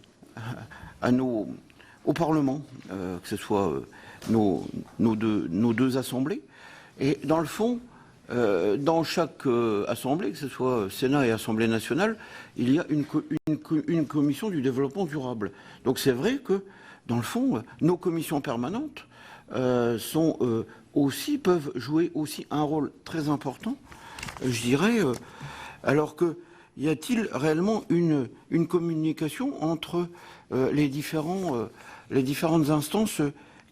Parlement, que ce soit nos deux assemblées. Et dans le fond, dans chaque assemblée, que ce soit Sénat et Assemblée nationale, il y a une commission du développement durable. Donc c'est vrai que, dans le fond, nos commissions permanentes peuvent jouer aussi un rôle très important, je dirais, alors que y a-t-il réellement une communication entre les différentes instances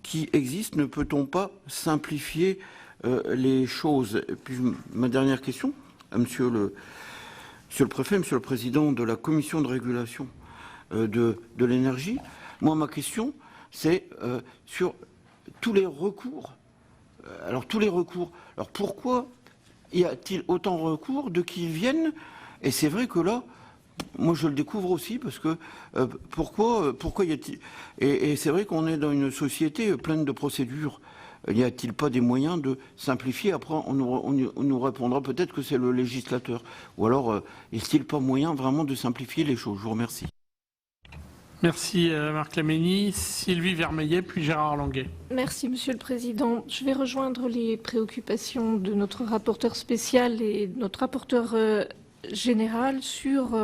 qui existent? Ne peut-on pas simplifier les choses? Et puis ma dernière question, à Monsieur le Préfet, Monsieur le Président de la Commission de régulation de l'énergie, moi ma question c'est sur tous les recours. Alors pourquoi y a-t-il autant de recours, de qui viennent? Et c'est vrai que là, moi je le découvre aussi parce que pourquoi y a-t-il et c'est vrai qu'on est dans une société pleine de procédures. N'y a-t-il pas des moyens de simplifier? Après, on nous répondra peut-être que c'est le législateur. Ou alors, est-il pas moyen vraiment de simplifier les choses? Je vous remercie. Merci Marc Laménie. Sylvie Vermeillet, puis Gérard Longuet. Merci Monsieur le Président. Je vais rejoindre les préoccupations de notre rapporteur spécial et de notre rapporteur général sur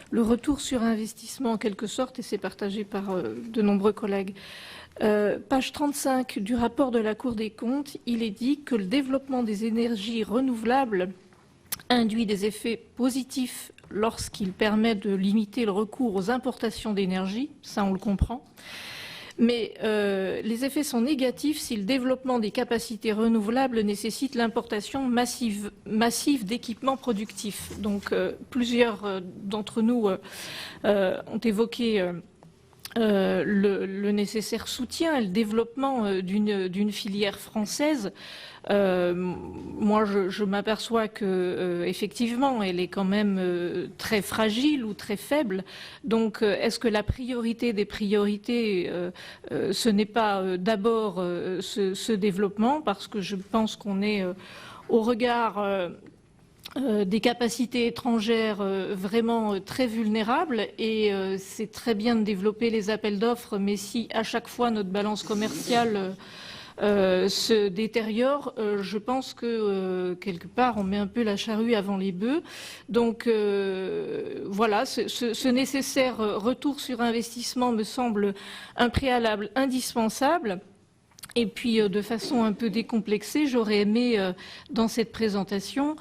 le retour sur investissement en quelque sorte, et c'est partagé par de nombreux collègues. Page 35 du rapport de la Cour des comptes, il est dit que le développement des énergies renouvelables induit des effets positifs lorsqu'il permet de limiter le recours aux importations d'énergie, ça on le comprend, mais les effets sont négatifs si le développement des capacités renouvelables nécessite l'importation massive d'équipements productifs. Donc plusieurs d'entre nous ont évoqué le nécessaire soutien et le développement d'une filière française. Moi, je m'aperçois que effectivement, elle est quand même très fragile ou très faible. Donc, est-ce que la priorité des priorités, ce n'est pas d'abord ce développement, parce que je pense qu'on est au regard des capacités étrangères vraiment très vulnérables, et c'est très bien de développer les appels d'offres, mais si à chaque fois notre balance commerciale se détériore, je pense que quelque part on met un peu la charrue avant les bœufs. Donc voilà, ce nécessaire retour sur investissement me semble un préalable indispensable. Et puis, de façon un peu décomplexée, j'aurais aimé, dans cette présentation,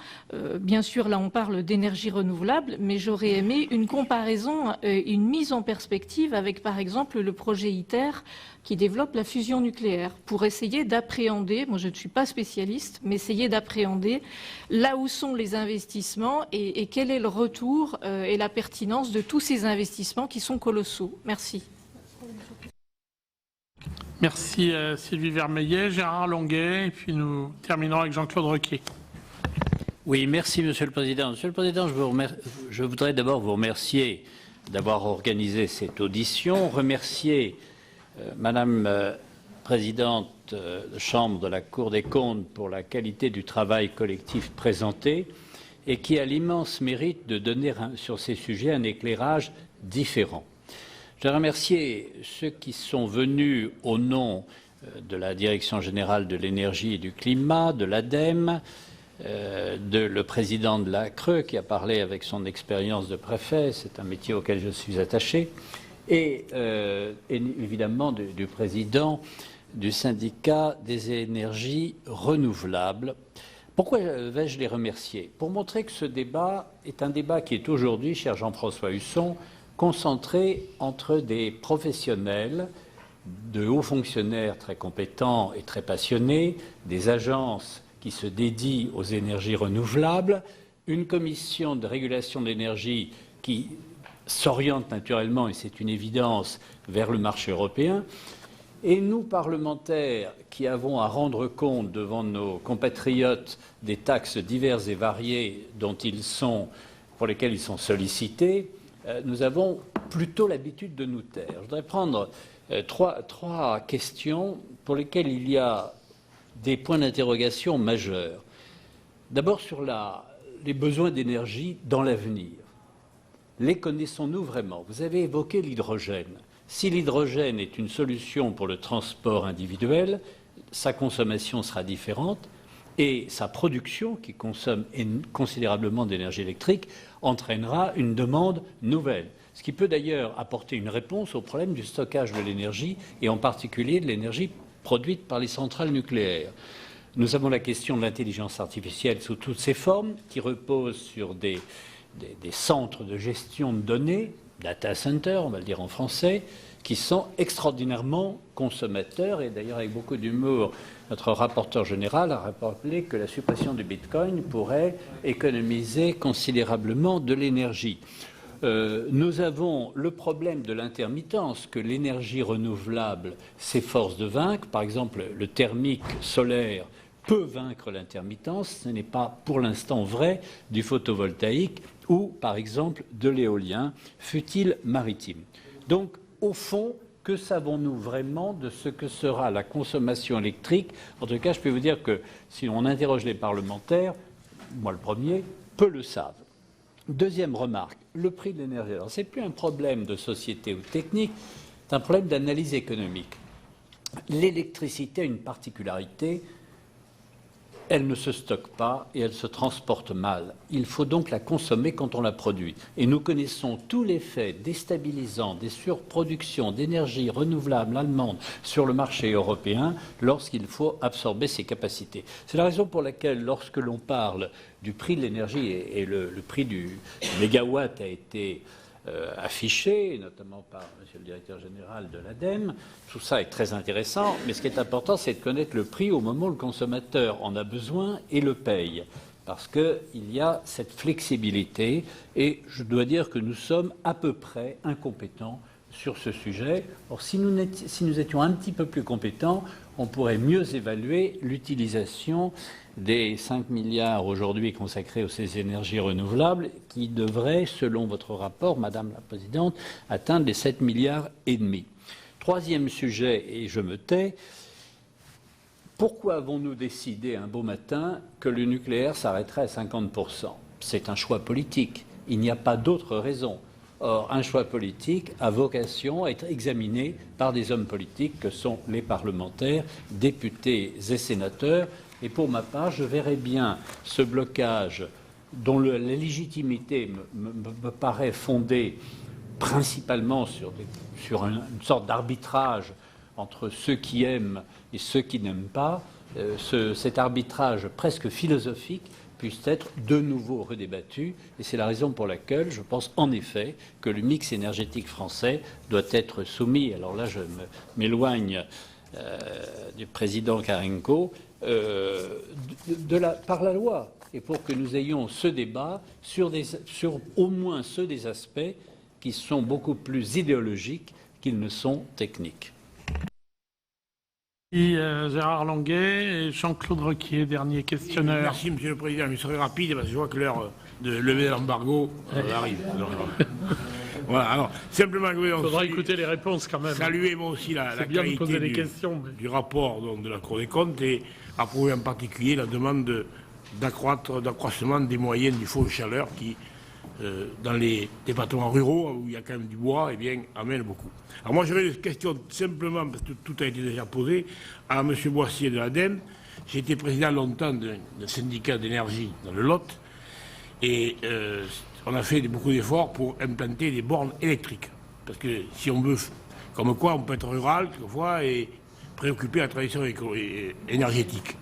bien sûr, là, on parle d'énergie renouvelable, mais j'aurais aimé une comparaison, une mise en perspective avec, par exemple, le projet ITER qui développe la fusion nucléaire, pour essayer d'appréhender, moi je ne suis pas spécialiste, mais essayer d'appréhender là où sont les investissements et quel est le retour et la pertinence de tous ces investissements qui sont colossaux. Merci. Merci Sylvie Vermeillet, Gérard Longuet, et puis nous terminerons avec Jean-Claude Requier. Oui, merci Monsieur le Président. Monsieur le Président, je voudrais d'abord vous remercier d'avoir organisé cette audition, remercier Madame Présidente de Chambre de la Cour des comptes pour la qualité du travail collectif présenté et qui a l'immense mérite de donner sur ces sujets un éclairage différent. Je voudrais remercier ceux qui sont venus au nom de la Direction générale de l'énergie et du climat, de l'ADEME, le président de la CRE qui a parlé avec son expérience de préfet, c'est un métier auquel je suis attaché, et évidemment du président du syndicat des énergies renouvelables. Pourquoi vais-je les remercier? Pour montrer que ce débat est un débat qui est aujourd'hui, cher Jean-François Husson, concentré entre des professionnels, de hauts fonctionnaires très compétents et très passionnés, des agences qui se dédient aux énergies renouvelables, une commission de régulation de l'énergie qui s'oriente naturellement, et c'est une évidence, vers le marché européen, et nous, parlementaires, qui avons à rendre compte devant nos compatriotes des taxes diverses et variées pour lesquelles ils sont sollicités, nous avons plutôt l'habitude de nous taire. Je voudrais prendre trois questions pour lesquelles il y a des points d'interrogation majeurs. D'abord sur les besoins d'énergie dans l'avenir. Les connaissons-nous vraiment? Vous avez évoqué l'hydrogène. Si l'hydrogène est une solution pour le transport individuel, sa consommation sera différente et sa production, qui consomme considérablement d'énergie électrique, entraînera une demande nouvelle. Ce qui peut d'ailleurs apporter une réponse au problème du stockage de l'énergie et en particulier de l'énergie produite par les centrales nucléaires. Nous avons la question de l'intelligence artificielle sous toutes ses formes, qui repose sur des centres de gestion de données, data centers, on va le dire en français, qui sont extraordinairement consommateurs. Et d'ailleurs, avec beaucoup d'humour, notre rapporteur général a rappelé que la suppression du Bitcoin pourrait économiser considérablement de l'énergie. Nous avons le problème de l'intermittence que l'énergie renouvelable s'efforce de vaincre. Par exemple, le thermique solaire peut vaincre l'intermittence. Ce n'est pas pour l'instant vrai du photovoltaïque ou, par exemple, de l'éolien, fût-il maritime. Donc, au fond, que savons-nous vraiment de ce que sera la consommation électrique? En tout cas, je peux vous dire que si on interroge les parlementaires, moi le premier, peu le savent. Deuxième remarque, le prix de l'énergie. Alors, ce n'est plus un problème de société ou technique, c'est un problème d'analyse économique. L'électricité a une particularité, elle ne se stocke pas et elle se transporte mal. Il faut donc la consommer quand on la produit. Et nous connaissons tous les faits déstabilisants des surproductions d'énergie renouvelable allemande sur le marché européen lorsqu'il faut absorber ses capacités. C'est la raison pour laquelle, lorsque l'on parle du prix de l'énergie et le prix du mégawatt a été affiché, notamment par Monsieur le directeur général de l'ADEME. Tout ça est très intéressant, mais ce qui est important, c'est de connaître le prix au moment où le consommateur en a besoin et le paye. Parce qu'il y a cette flexibilité, et je dois dire que nous sommes à peu près incompétents sur ce sujet. Or, si nous étions un petit peu plus compétents, on pourrait mieux évaluer l'utilisation des 5 milliards aujourd'hui consacrés aux ces énergies renouvelables qui devraient, selon votre rapport, Madame la Présidente, atteindre les 7,5 milliards. Troisième sujet, et je me tais, pourquoi avons-nous décidé un beau matin que le nucléaire s'arrêterait à 50%? C'est un choix politique. Il n'y a pas d'autre raison. Or, un choix politique a vocation à être examiné par des hommes politiques que sont les parlementaires, députés et sénateurs. Et pour ma part, je verrais bien ce blocage dont la légitimité me paraît fondée principalement sur une sorte d'arbitrage entre ceux qui aiment et ceux qui n'aiment pas, cet arbitrage presque philosophique puisse être de nouveau redébattu. Et c'est la raison pour laquelle je pense en effet que le mix énergétique français doit être soumis, alors là je m'éloigne du président Karenko, par la loi, et pour que nous ayons ce débat sur au moins ceux des aspects qui sont beaucoup plus idéologiques qu'ils ne sont techniques. Et Gérard Longuet et Jean-Claude Requier, dernier questionneur. Merci Monsieur le Président, je serai rapide parce que je vois que l'heure de lever l'embargo arrive. Alors, voilà, alors simplement il faudra écouter les réponses quand même. Saluer moi aussi la qualité du rapport donc, de la Cour des comptes et approuver en particulier la demande d'accroissement des moyens du fonds chaleur qui, dans les départements ruraux où il y a quand même du bois, eh bien, amène beaucoup. Alors moi j'avais une question simplement, parce que tout a été déjà posé, à M. Boissier de l'ADEME. J'ai été président longtemps d'un syndicat d'énergie dans le Lot et on a fait beaucoup d'efforts pour implanter des bornes électriques. Parce que si on veut, comme quoi on peut être rural quelquefois et préoccuper la transition énergétique.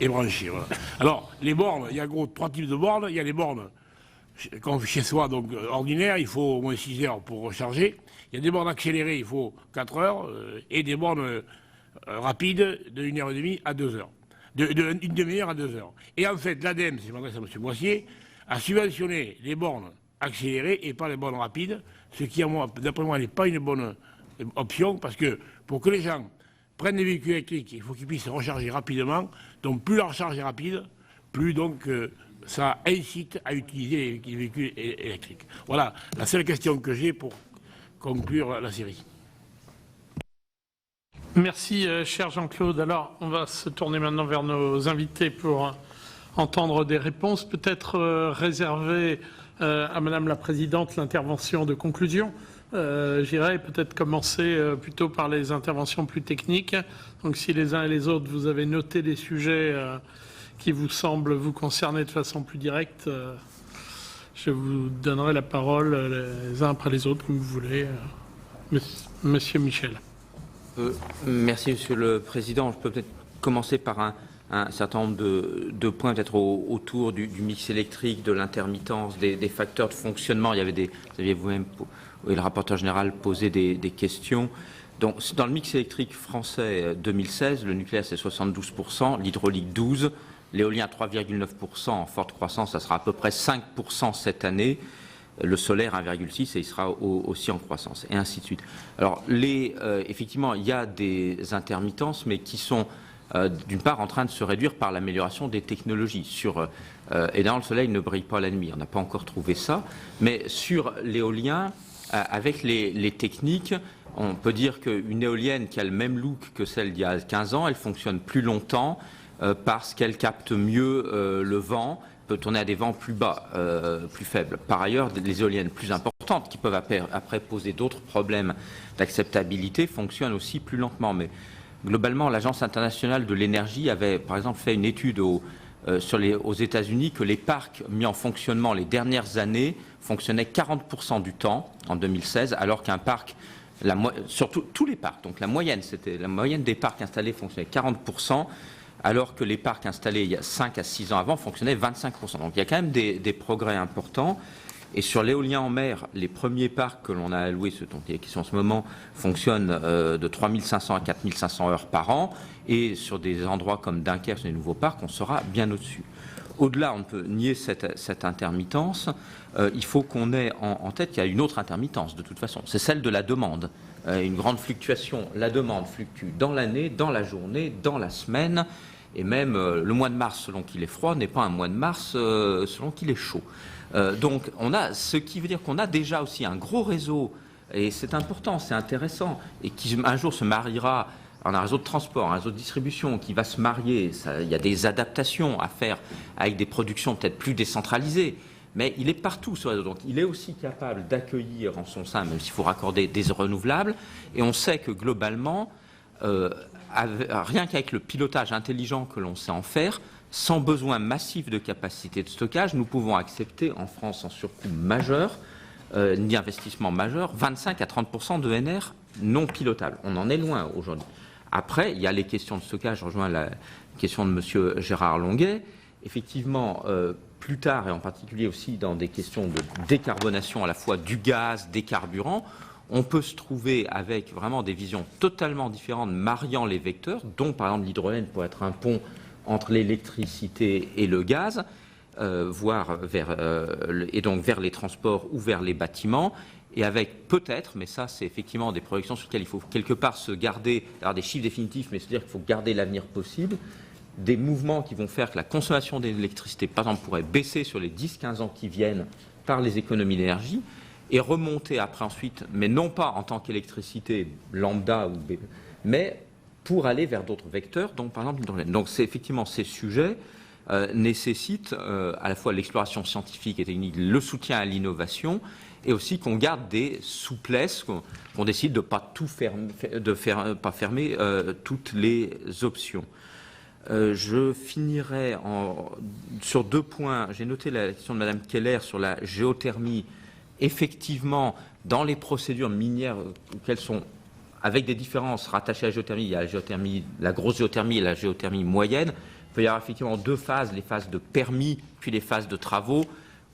Et branché, voilà. Alors, les bornes, il y a gros 3 types de bornes. Il y a les bornes, comme chez soi, donc ordinaires, il faut au moins 6 heures pour recharger. Il y a des bornes accélérées, il faut 4 heures. Et des bornes rapides de 1h30 à 2 heures. Une demi-heure à 2 heures. Et en fait, l'ADEME, si je m'adresse à M. Boissier, a subventionné les bornes accélérées et pas les bornes rapides, ce qui, d'après moi, n'est pas une bonne option, parce que pour que les gens prennent des véhicules électriques, il faut qu'ils puissent recharger rapidement. Donc plus la recharge est rapide, plus donc ça incite à utiliser les véhicules électriques. Voilà la seule question que j'ai pour conclure la série. Merci, cher Jean-Claude. Alors, on va se tourner maintenant vers nos invités pour entendre des réponses, peut-être réservées à Madame la Présidente l'intervention de conclusion. J'irai peut-être commencer plutôt par les interventions plus techniques. Donc si les uns et les autres, vous avez noté des sujets qui vous semblent vous concerner de façon plus directe, je vous donnerai la parole les uns après les autres, comme vous voulez. Monsieur Michel. Merci, Monsieur le Président. Je peux peut-être commencer par un certain nombre de points peut-être autour du mix électrique, de l'intermittence, des facteurs de fonctionnement. Vous aviez vous-même et le rapporteur général posé des questions. Donc, dans le mix électrique français 2016, le nucléaire c'est 72%, l'hydraulique 12%, l'éolien 3,9% en forte croissance, ça sera à peu près 5% cette année, le solaire 1,6% et il sera aussi en croissance, et ainsi de suite. Alors, effectivement, il y a des intermittences, mais qui sont d'une part, en train de se réduire par l'amélioration des technologies. Évidemment, le soleil ne brille pas la nuit, on n'a pas encore trouvé ça, mais sur l'éolien, avec les techniques, on peut dire qu'une éolienne qui a le même look que celle d'il y a 15 ans, elle fonctionne plus longtemps parce qu'elle capte mieux le vent, peut tourner à des vents plus bas, plus faibles. Par ailleurs, les éoliennes plus importantes, qui peuvent après poser d'autres problèmes d'acceptabilité, fonctionnent aussi plus lentement. Mais globalement, l'Agence internationale de l'énergie avait, par exemple, fait une étude aux États-Unis que les parcs mis en fonctionnement les dernières années fonctionnaient 40% du temps en 2016, alors qu'un parc, surtout tous les parcs, donc la moyenne des parcs installés fonctionnait 40%, alors que les parcs installés il y a 5 à 6 ans avant fonctionnaient 25%. Donc il y a quand même des progrès importants. Et sur l'éolien en mer, les premiers parcs que l'on a alloués, ceux dont il y a question en ce moment, fonctionnent de 3500 à 4500 heures par an. Et sur des endroits comme Dunkerque, sur les nouveaux parcs, on sera bien au-dessus. Au-delà, on ne peut nier cette intermittence. Il faut qu'on ait en tête qu'il y a une autre intermittence, de toute façon. C'est celle de la demande. Une grande fluctuation. La demande fluctue dans l'année, dans la journée, dans la semaine. Et même le mois de mars, selon qu'il est froid, n'est pas un mois de mars selon qu'il est chaud. Donc, ce qui veut dire qu'on a déjà aussi un gros réseau, et c'est important, c'est intéressant, et qui un jour se mariera en un réseau de transport, un réseau de distribution qui va se marier. Il y a des adaptations à faire avec des productions peut-être plus décentralisées, mais il est partout ce réseau. Donc, il est aussi capable d'accueillir en son sein, même s'il faut raccorder des renouvelables, et on sait que globalement, rien qu'avec le pilotage intelligent que l'on sait en faire, sans besoin massif de capacité de stockage, nous pouvons accepter en France, sans surcoût majeur, ni investissement majeur, 25 à 30% d'ENR non pilotables. On en est loin aujourd'hui. Après, il y a les questions de stockage. Je rejoins la question de M. Gérard Longuet. Effectivement, plus tard, et en particulier aussi dans des questions de décarbonation à la fois du gaz, des carburants, on peut se trouver avec vraiment des visions totalement différentes, mariant les vecteurs, dont par exemple l'hydrogène pourrait être un pont entre l'électricité et le gaz, voire et donc vers les transports ou vers les bâtiments, et avec peut-être, mais ça c'est effectivement des projections sur lesquelles il faut quelque part se garder, alors des chiffres définitifs, mais c'est-à-dire qu'il faut garder l'avenir possible, des mouvements qui vont faire que la consommation d'électricité, par exemple, pourrait baisser sur les 10-15 ans qui viennent par les économies d'énergie, et remonter après ensuite, mais non pas en tant qu'électricité lambda, mais pour aller vers d'autres vecteurs, donc par exemple l'hydrogène. Donc c'est effectivement ces sujets nécessitent à la fois l'exploration scientifique et technique, le soutien à l'innovation, et aussi qu'on garde des souplesses, qu'on décide de pas tout fermer, pas fermer toutes les options. Je finirai sur 2 points. J'ai noté la question de Mme Keller sur la géothermie. Effectivement, dans les procédures minières, quelles sont avec des différences rattachées à la géothermie, il y a la géothermie, la grosse géothermie et la géothermie moyenne. Il peut y avoir effectivement 2 phases, les phases de permis, puis les phases de travaux,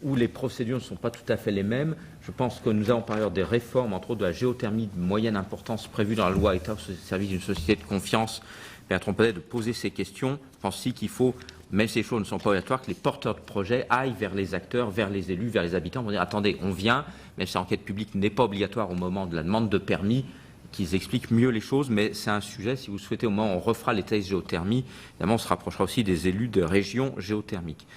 où les procédures ne sont pas tout à fait les mêmes. Je pense que nous avons par ailleurs des réformes, entre autres de la géothermie de moyenne importance prévues dans la loi État au service d'une société de confiance, permettront peut-être de poser ces questions. Je pense aussi qu'il faut, même si les choses ne sont pas obligatoires, que les porteurs de projets aillent vers les acteurs, vers les élus, vers les habitants, pour dire attendez, on vient, même si l'enquête publique n'est pas obligatoire au moment de la demande de permis, qu'ils expliquent mieux les choses, mais c'est un sujet, si vous souhaitez, au moment où on refera les tests géothermie, évidemment on se rapprochera aussi des élus de régions géothermiques.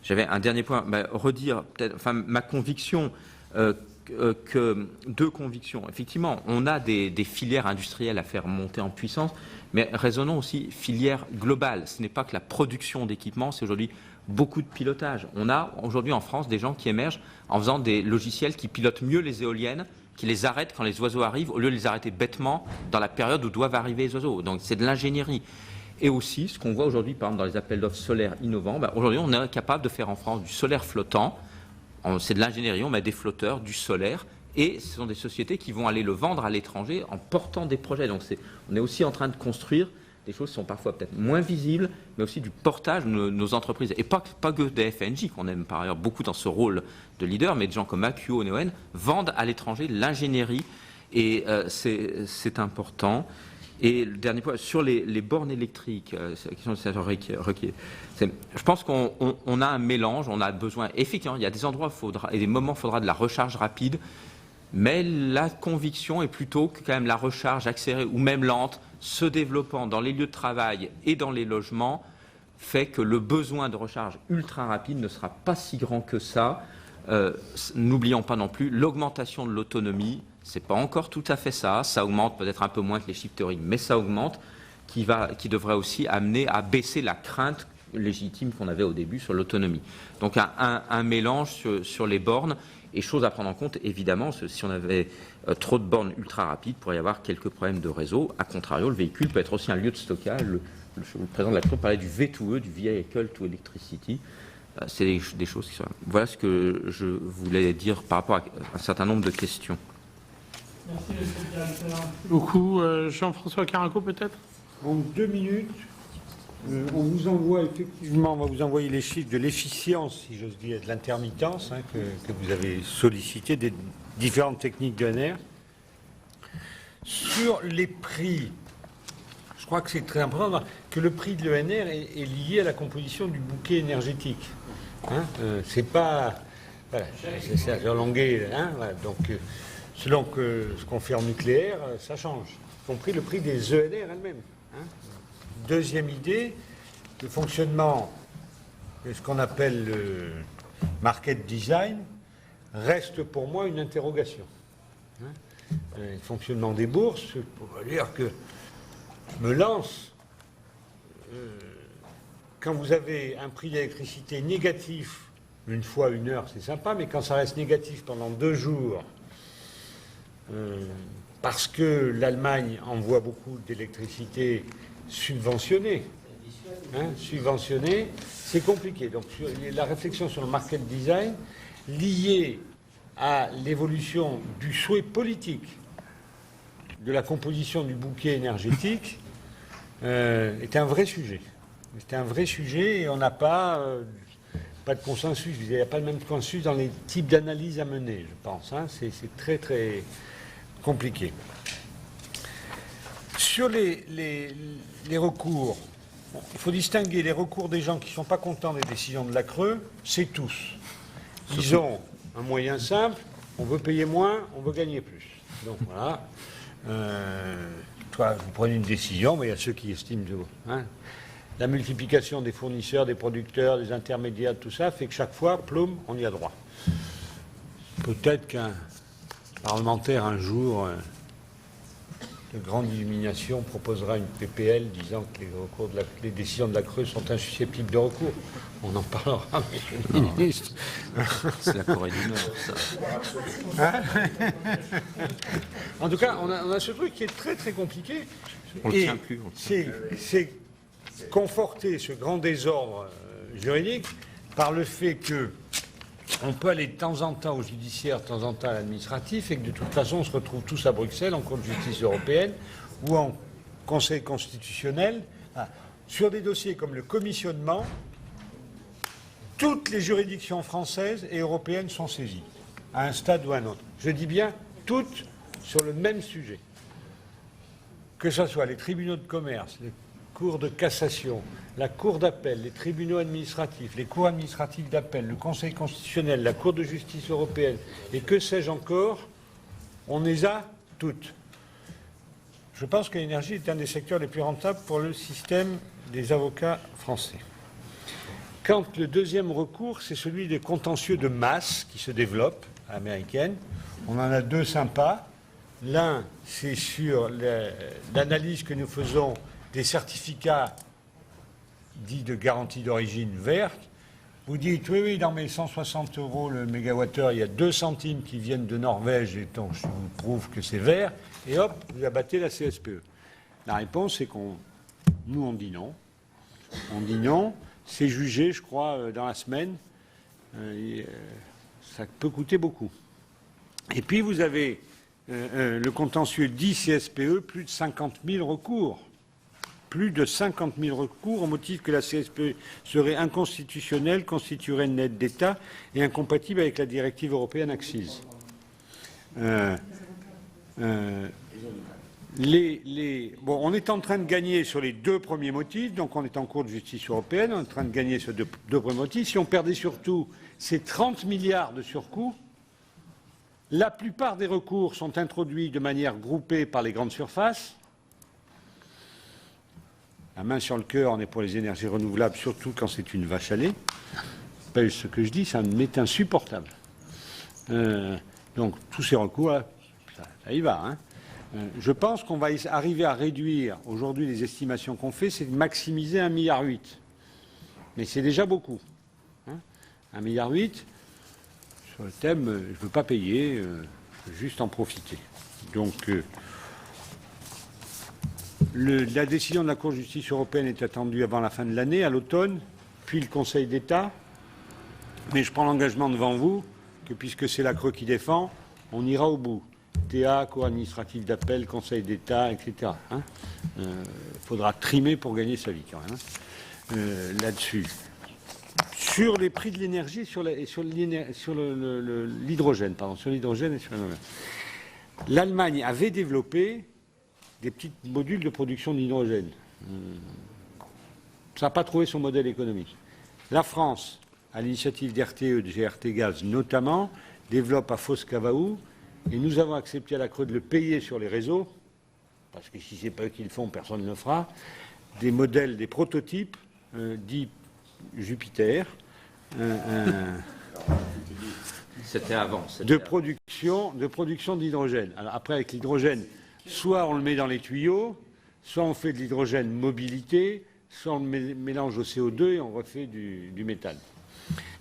J'avais un dernier point, redire peut-être, enfin ma conviction, que 2 convictions. Effectivement, on a des filières industrielles à faire monter en puissance, mais raisonnons aussi filière globale. Ce n'est pas que la production d'équipements, c'est aujourd'hui beaucoup de pilotage. On a aujourd'hui en France des gens qui émergent en faisant des logiciels qui pilotent mieux les éoliennes, qui les arrêtent quand les oiseaux arrivent, au lieu de les arrêter bêtement dans la période où doivent arriver les oiseaux. Donc c'est de l'ingénierie. Et aussi, ce qu'on voit aujourd'hui, par exemple, dans les appels d'offres solaires innovants, aujourd'hui on est capable de faire en France du solaire flottant. C'est de l'ingénierie, on met des flotteurs, du solaire, et ce sont des sociétés qui vont aller le vendre à l'étranger en portant des projets. Donc on est aussi en train de construire des choses qui sont parfois peut-être moins visibles, mais aussi du portage de nos entreprises. Et pas que des FNJ, qu'on aime par ailleurs beaucoup dans ce rôle de leader, mais des gens comme AQO, Neoen, vendent à l'étranger l'ingénierie, et c'est important. Et le dernier point, sur les bornes électriques, c'est la question du sénateur Requier. Je pense qu'on a un mélange, on a besoin, effectivement, il y a des endroits et des moments où il faudra de la recharge rapide, Mais la conviction est plutôt que quand même la recharge accélérée ou même lente, se développant dans les lieux de travail et dans les logements, fait que le besoin de recharge ultra rapide ne sera pas si grand que ça. N'oublions pas non plus l'augmentation de l'autonomie. C'est pas encore tout à fait ça. Ça augmente peut-être un peu moins que les chiffres théoriques, mais ça augmente, qui devrait aussi amener à baisser la crainte légitime qu'on avait au début sur l'autonomie. Donc un mélange sur les bornes. Et chose à prendre en compte, évidemment, si on avait trop de bornes ultra rapides, il pourrait y avoir quelques problèmes de réseau. A contrario, le véhicule peut être aussi un lieu de stockage. Le président de la Cour parlait du V2E, du Vehicle to Electricity. C'est des choses qui sont... Voilà ce que je voulais dire par rapport à un certain nombre de questions. Merci, monsieur le directeur. Beaucoup. Jean-François Carinco, peut-être? En 2 minutes, on vous envoie effectivement, on va vous envoyer les chiffres de l'efficience, si j'ose dire, de l'intermittence, que vous avez sollicité, des différentes techniques d'ENR. Sur les prix, je crois que c'est très important que le prix de l'ENR est lié à la composition du bouquet énergétique. C'est pas... Voilà, c'est Sergio Longuet, voilà, donc selon ce qu'on fait en nucléaire, ça change, y compris le prix des ENR elles-mêmes. Deuxième idée, le fonctionnement de ce qu'on appelle le market design reste pour moi une interrogation. Le fonctionnement des bourses, pour dire que je me lance, quand vous avez un prix d'électricité négatif, une fois, une heure, c'est sympa, mais quand ça reste négatif pendant 2 jours, parce que l'Allemagne envoie beaucoup d'électricité subventionnée, c'est compliqué. Donc la réflexion sur le market design liée à l'évolution du souhait politique de la composition du bouquet énergétique est un vrai sujet. C'est un vrai sujet et on n'a pas de consensus. Il n'y a pas le même consensus dans les types d'analyses à mener, je pense. C'est très très compliqué. Sur les recours, il faut distinguer les recours des gens qui ne sont pas contents des décisions de la Creux, c'est tous. Ils ont un moyen simple, on veut payer moins, on veut gagner plus. Donc voilà. Vous prenez une décision, mais il y a ceux qui estiment la multiplication des fournisseurs, des producteurs, des intermédiaires, tout ça, fait que chaque fois, ploum, on y a droit. Peut-être qu'un parlementaire, un jour, de grande illumination, proposera une PPL disant que les décisions de la Creux sont insusceptibles de recours. On en parlera, monsieur le ministre. C'est la Corée du Nord, ça. En tout cas, on a ce truc qui est très très compliqué. On le tient plus. C'est conforter ce grand désordre juridique par le fait que on peut aller de temps en temps au judiciaire, de temps en temps à l'administratif, et que de toute façon on se retrouve tous à Bruxelles en Cour de justice européenne ou en Conseil constitutionnel sur des dossiers comme le commissionnement. Toutes les juridictions françaises et européennes sont saisies, à un stade ou à un autre. Je dis bien toutes sur le même sujet. Que ce soit les tribunaux de commerce, les cours de cassation, la cour d'appel, les tribunaux administratifs, les cours administratifs d'appel, le Conseil constitutionnel, la Cour de justice européenne, et que sais-je encore, on les a toutes. Je pense que l'énergie est un des secteurs les plus rentables pour le système des avocats français. Quand le deuxième recours, c'est celui des contentieux de masse qui se développent, américaines, on en a 2 sympas. L'un, c'est sur l'analyse que nous faisons des certificats dits de garantie d'origine verte. Vous dites, oui, dans mes 160 € le mégawattheure, il y a 2 centimes qui viennent de Norvège, et donc je vous prouve que c'est vert, et hop, vous abattez la CSPE. La réponse, c'est nous, on dit non. On dit non. C'est jugé, je crois, dans la semaine. Ça peut coûter beaucoup. Et puis, vous avez le contentieux dit CSPE, plus de 50 000 recours. Plus de 50 000 recours au motif que la CSPE serait inconstitutionnelle, constituerait une aide d'État et incompatible avec la directive européenne ACCIS. On est en train de gagner sur les 2 premiers motifs, donc on est en cours de justice européenne, on est en train de gagner sur 2 premiers motifs. Si on perdait surtout ces 30 milliards de surcoûts, La plupart des recours sont introduits de manière groupée par les grandes surfaces. La main sur le cœur, on est pour les énergies renouvelables, surtout quand c'est une vache à lait. Pas ce que je dis, ça m'est insupportable. Donc tous ces recours, là, ça y va. Hein. Je pense qu'on va arriver à réduire, aujourd'hui les estimations qu'on fait, c'est de maximiser 1,8 milliard. Mais c'est déjà beaucoup. Hein. 1,8 milliard, sur le thème, je ne veux pas payer, je veux juste en profiter. Donc la décision de la Cour de justice européenne est attendue avant la fin de l'année, à l'automne, puis le Conseil d'État. Mais je prends l'engagement devant vous que, puisque c'est la CRE qui défend, on ira au bout. TA, Cour administrative d'appel, Conseil d'État, etc. Hein. Faudra trimer pour gagner sa vie, quand même, hein. Là-dessus. Sur les prix de l'énergie et sur l'hydrogène, pardon, sur l'hydrogène et sur l'Allemagne avait développé des petits modules de production d'hydrogène. Ça n'a pas trouvé son modèle économique. La France, à l'initiative d'RTE, de GRT Gaz notamment, développe à Fos-Cavaou, et nous avons accepté à la CRE de le payer sur les réseaux, parce que si ce n'est pas eux qui le font, personne ne le fera, des modèles, des prototypes dits Jupiter, C'était avant. de production d'hydrogène. Alors après, avec l'hydrogène, soit on le met dans les tuyaux, soit on fait de l'hydrogène mobilité, soit on le mélange au CO2 et on refait du méthane.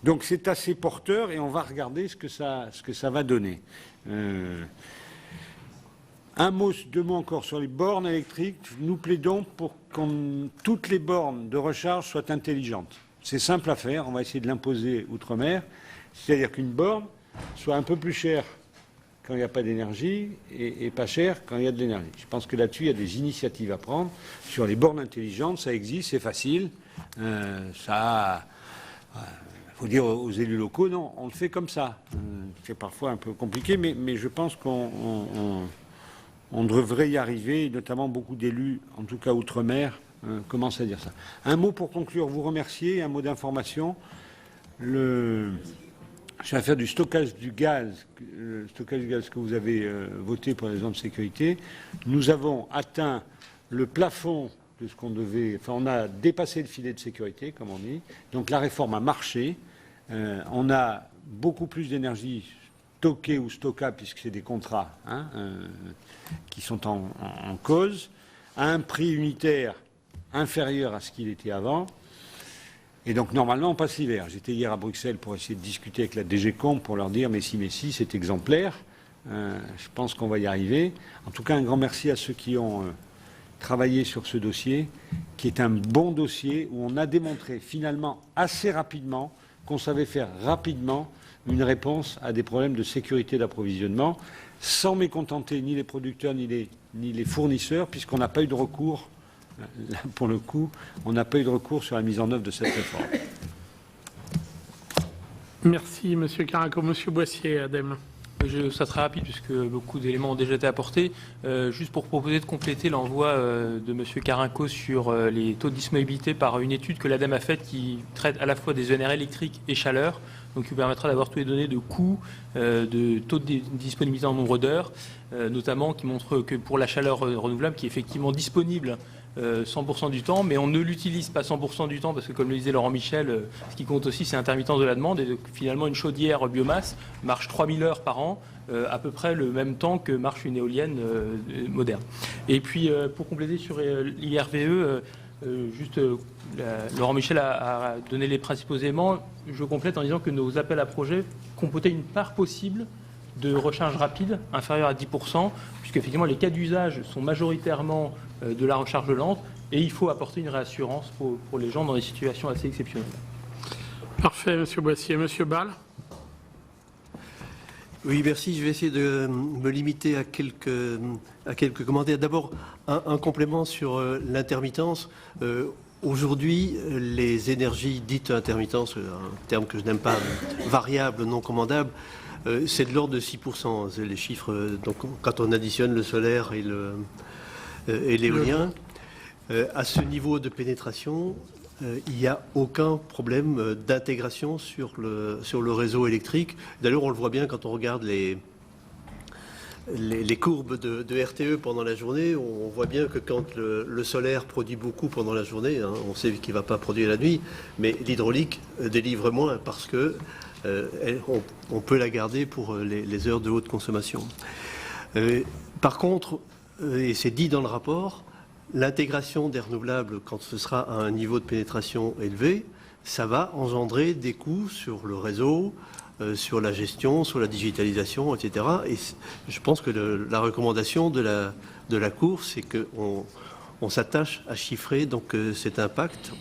Donc c'est assez porteur et on va regarder ce que ça va donner. Deux mots encore sur les bornes électriques. Nous plaidons pour que toutes les bornes de recharge soient intelligentes. C'est simple à faire, on va essayer de l'imposer outre-mer, c'est-à-dire qu'une borne soit un peu plus chère quand il n'y a pas d'énergie et pas chère quand il y a de l'énergie. Je pense que là-dessus, il y a des initiatives à prendre. Sur les bornes intelligentes, ça existe, c'est facile. Faut dire aux élus locaux, non, on le fait comme ça. C'est parfois un peu compliqué, mais je pense qu'on devrait y arriver, notamment beaucoup d'élus, en tout cas outre-mer, commencent à dire ça. Un mot pour conclure, vous remercier, un mot d'information. Je vais faire du stockage du gaz, le stockage du gaz que vous avez voté pour les zones de sécurité. Nous avons atteint le plafond de ce qu'on devait... Enfin, on a dépassé le filet de sécurité, comme on dit. Donc la réforme a marché. On a beaucoup plus d'énergie stockée ou stockable, puisque c'est des contrats qui sont en cause, à un prix unitaire inférieur à ce qu'il était avant. Et donc, normalement, on passe l'hiver. J'étais hier à Bruxelles pour essayer de discuter avec la DGCOM pour leur dire « mais si, c'est exemplaire ». Je pense qu'on va y arriver. En tout cas, un grand merci à ceux qui ont travaillé sur ce dossier, qui est un bon dossier où on a démontré finalement assez rapidement qu'on savait faire rapidement une réponse à des problèmes de sécurité d'approvisionnement, sans mécontenter ni les producteurs ni les fournisseurs, puisqu'on n'a pas eu de recours. Là, pour le coup, on n'a pas eu de recours sur la mise en œuvre de cette réforme. Merci, Monsieur Caraco. Monsieur Boissier, ADEME. Ça sera très rapide puisque beaucoup d'éléments ont déjà été apportés. Juste pour proposer de compléter l'envoi de M. Carinco sur les taux de disponibilité par une étude que l'ADEME a faite qui traite à la fois des ENR électriques et chaleur, donc qui permettra d'avoir toutes les données de coûts, de taux de disponibilité en nombre d'heures, notamment qui montre que pour la chaleur renouvelable qui est effectivement disponible 100% du temps, mais on ne l'utilise pas 100% du temps parce que, comme le disait Laurent Michel, ce qui compte aussi, c'est l'intermittence de la demande. Et donc, finalement, une chaudière biomasse marche 3000 heures par an, à peu près le même temps que marche une éolienne moderne. Et puis, pour compléter sur l'IRVE, Laurent Michel a donné les principaux éléments. Je complète en disant que nos appels à projets comportaient une part possible de recharge rapide inférieure à 10%, puisque effectivement les cas d'usage sont majoritairement de la recharge lente, et il faut apporter une réassurance pour les gens dans des situations assez exceptionnelles. Parfait, Monsieur Boissier. Monsieur Ball. Oui, merci. Je vais essayer de me limiter à quelques commentaires. D'abord, un complément sur l'intermittence. Aujourd'hui, les énergies dites intermittence, un terme que je n'aime pas, variable, non commandable, c'est de l'ordre de 6%. C'est les chiffres, donc, quand on additionne le solaire et l'éolien. À ce niveau de pénétration, il n'y a aucun problème d'intégration sur le réseau électrique. D'ailleurs, on le voit bien quand on regarde les les courbes de RTE pendant la journée, on voit bien que quand le solaire produit beaucoup pendant la journée, hein, on sait qu'il ne va pas produire la nuit, mais l'hydraulique délivre moins parce que on peut la garder pour les heures de haute consommation. Par contre, et c'est dit dans le rapport, l'intégration des renouvelables, quand ce sera à un niveau de pénétration élevé, ça va engendrer des coûts sur le réseau, sur la gestion, sur la digitalisation, etc. Et je pense que la recommandation de la Cour, c'est qu'on s'attache à chiffrer donc, cet impact.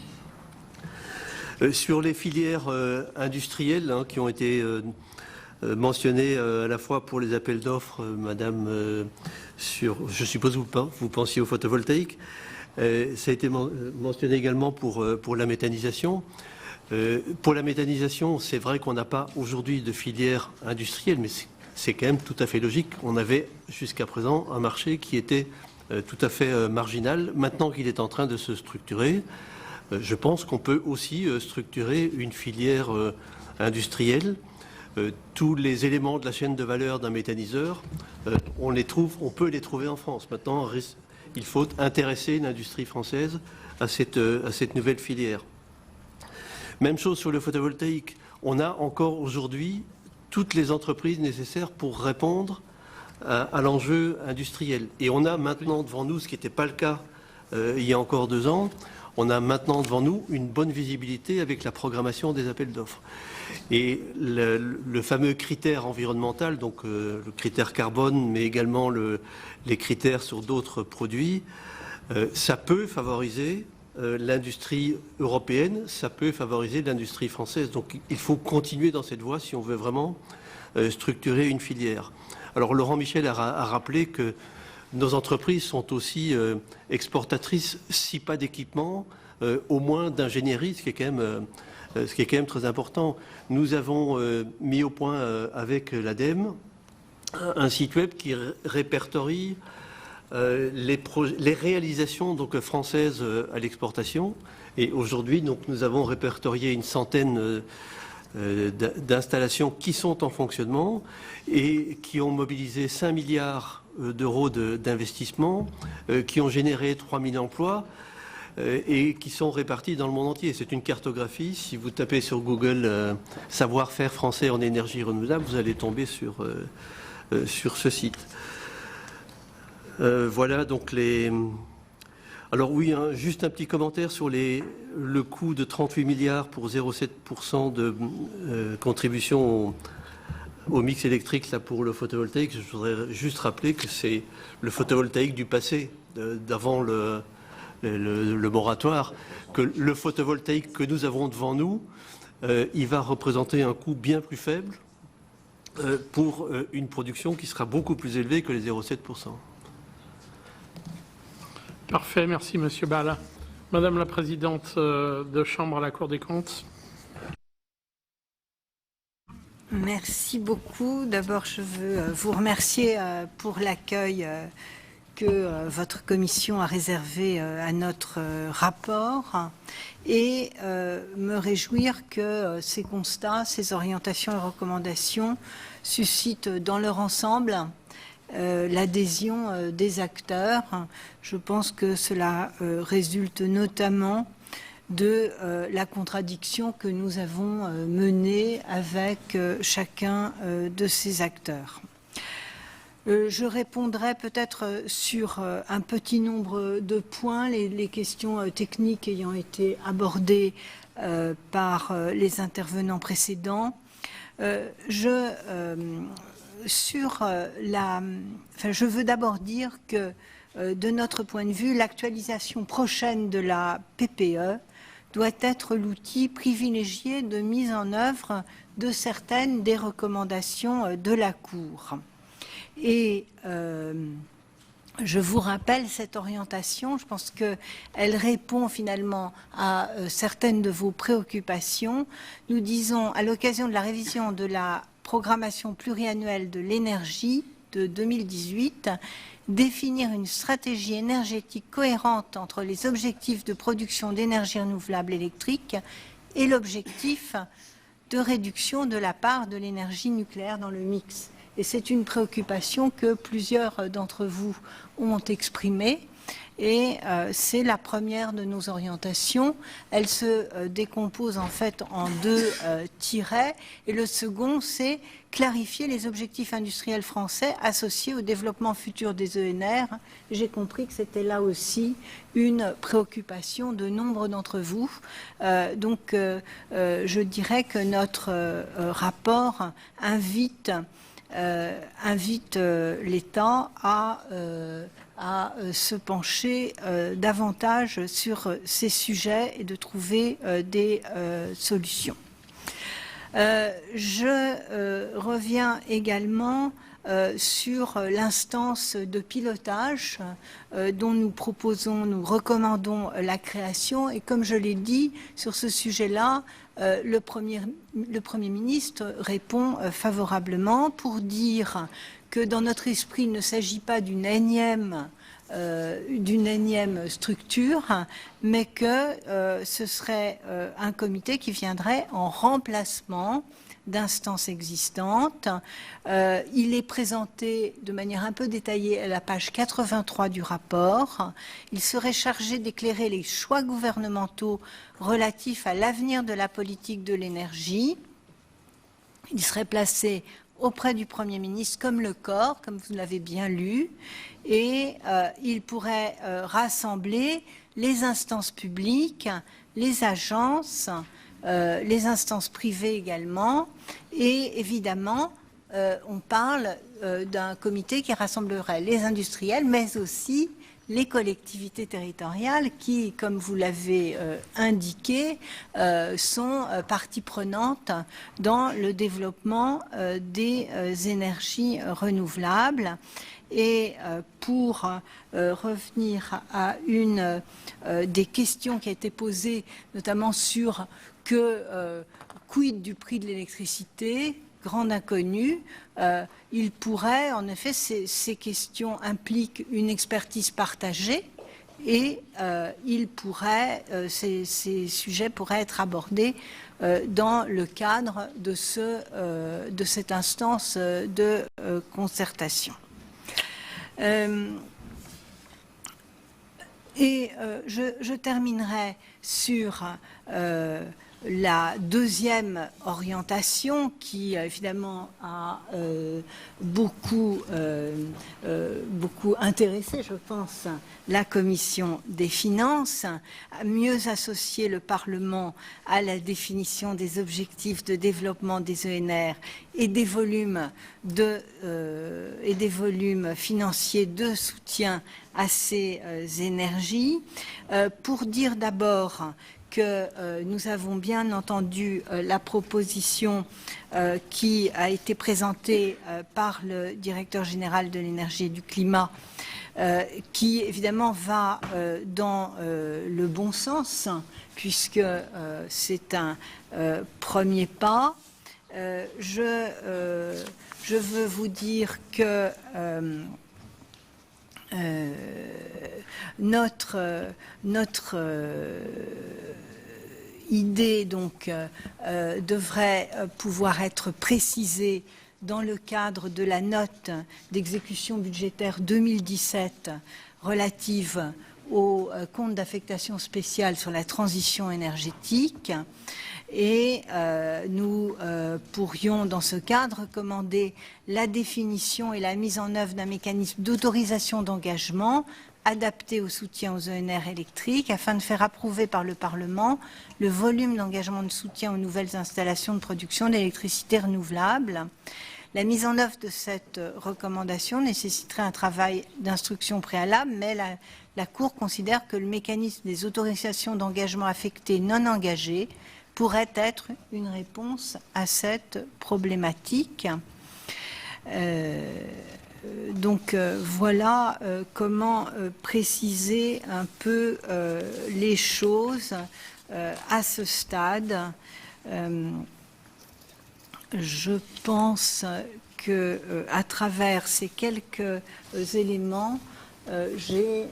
Sur les filières industrielles hein, qui ont été mentionnées à la fois pour les appels d'offres, Madame, je suppose vous pensiez au photovoltaïque, ça a été mentionné également pour la méthanisation. Pour la méthanisation, c'est vrai qu'on n'a pas aujourd'hui de filière industrielle, mais c'est quand même tout à fait logique. On avait jusqu'à présent un marché qui était tout à fait marginal. Maintenant qu'il est en train de se structurer, je pense qu'on peut aussi structurer une filière industrielle. Tous les éléments de la chaîne de valeur d'un méthaniseur, on peut les trouver en France. Maintenant, il faut intéresser l'industrie française à cette nouvelle filière. Même chose sur le photovoltaïque. On a encore aujourd'hui toutes les entreprises nécessaires pour répondre à l'enjeu industriel. Et on a maintenant devant nous, ce qui n'était pas le cas il y a encore 2 ans, on a maintenant devant nous une bonne visibilité avec la programmation des appels d'offres. Et le fameux critère environnemental, donc le critère carbone, mais également les critères sur d'autres produits, ça peut favoriser l'industrie européenne, ça peut favoriser l'industrie française. Donc il faut continuer dans cette voie si on veut vraiment structurer une filière. Alors Laurent Michel a rappelé que nos entreprises sont aussi exportatrices, si pas d'équipement, au moins d'ingénierie, ce qui est quand même très important. Nous avons mis au point avec l'ADEME un site web qui répertorie les réalisations donc, françaises à l'exportation. Et aujourd'hui, nous avons répertorié une centaine d'installations qui sont en fonctionnement et qui ont mobilisé 5 milliards d'euros d'investissement, qui ont généré 3000 emplois et qui sont répartis dans le monde entier. C'est une cartographie. Si vous tapez sur Google savoir-faire français en énergie renouvelable, vous allez tomber sur ce site. Voilà donc les... Alors oui, hein, juste un petit commentaire sur le coût de 38 milliards pour 0,7% de contribution au mix électrique là, pour le photovoltaïque. Je voudrais juste rappeler que c'est le photovoltaïque du passé, d'avant le moratoire, que le photovoltaïque que nous avons devant nous, il va représenter un coût bien plus faible pour une production qui sera beaucoup plus élevée que les 0,7%. Parfait, merci Monsieur Ball. Madame la Présidente de Chambre à la Cour des comptes. Merci beaucoup. D'abord, je veux vous remercier pour l'accueil que votre commission a réservé à notre rapport et me réjouir que ces constats, ces orientations et recommandations suscitent dans leur ensemble l'adhésion des acteurs. Je pense que cela résulte notamment de la contradiction que nous avons menée avec chacun de ces acteurs. Je répondrai peut-être sur un petit nombre de points, les questions techniques ayant été abordées par les intervenants précédents. Je veux d'abord dire que, de notre point de vue, l'actualisation prochaine de la PPE doit être l'outil privilégié de mise en œuvre de certaines des recommandations de la Cour. Et je vous rappelle cette orientation, je pense qu'elle répond finalement à certaines de vos préoccupations. Nous disons, à l'occasion de la révision de la programmation pluriannuelle de l'énergie de 2018, définir une stratégie énergétique cohérente entre les objectifs de production d'énergie renouvelable électrique et l'objectif de réduction de la part de l'énergie nucléaire dans le mix. et c'est une préoccupation que plusieurs d'entre vous ont exprimée. Et c'est la première de nos orientations. Elle se décompose en fait en 2 tirets. Et le second, c'est clarifier les objectifs industriels français associés au développement futur des ENR. J'ai compris que c'était là aussi une préoccupation de nombre d'entre vous. Donc, je dirais que notre rapport invite l'État à se pencher davantage sur ces sujets et de trouver des solutions. Je reviens également sur l'instance de pilotage dont nous recommandons la création. Et comme je l'ai dit, sur ce sujet-là, le Premier ministre répond favorablement pour dire que dans notre esprit, il ne s'agit pas d'une énième structure, mais que ce serait un comité qui viendrait en remplacement d'instances existantes. Il est présenté de manière un peu détaillée à la page 83 du rapport. Il serait chargé d'éclairer les choix gouvernementaux relatifs à l'avenir de la politique de l'énergie. Il serait placé auprès du Premier ministre comme le corps, comme vous l'avez bien lu, et il pourrait rassembler les instances publiques, les agences, les instances privées également, et évidemment, on parle d'un comité qui rassemblerait les industriels, mais aussi les collectivités territoriales qui, comme vous l'avez indiqué, sont partie prenante dans le développement des énergies renouvelables. Et pour revenir à une des questions qui a été posée, notamment sur quid du prix de l'électricité, grande inconnue, il pourrait, en effet, ces questions impliquent une expertise partagée et ces sujets pourraient être abordés dans le cadre de cette instance de concertation. Je terminerai sur la deuxième orientation qui évidemment a beaucoup intéressé, je pense, la Commission des finances, à mieux associer le Parlement à la définition des objectifs de développement des ENR et des volumes financiers de soutien à ces énergies. Pour dire d'abord que nous avons bien entendu la proposition qui a été présentée par le directeur général de l'énergie et du climat, qui évidemment va dans le bon sens, puisque c'est un premier pas. Je veux vous dire que notre idée donc devrait pouvoir être précisée dans le cadre de la note d'exécution budgétaire 2017 relative au compte d'affectation spéciale sur la transition énergétique. Et nous pourrions, dans ce cadre, recommander la définition et la mise en œuvre d'un mécanisme d'autorisation d'engagement adapté au soutien aux ENR électriques afin de faire approuver par le Parlement le volume d'engagement de soutien aux nouvelles installations de production d'électricité renouvelable. La mise en œuvre de cette recommandation nécessiterait un travail d'instruction préalable, mais la Cour considère que le mécanisme des autorisations d'engagement affectées non engagées pourrait être une réponse à cette problématique. Donc voilà comment préciser un peu les choses à ce stade. Je pense que à travers ces quelques éléments, j'ai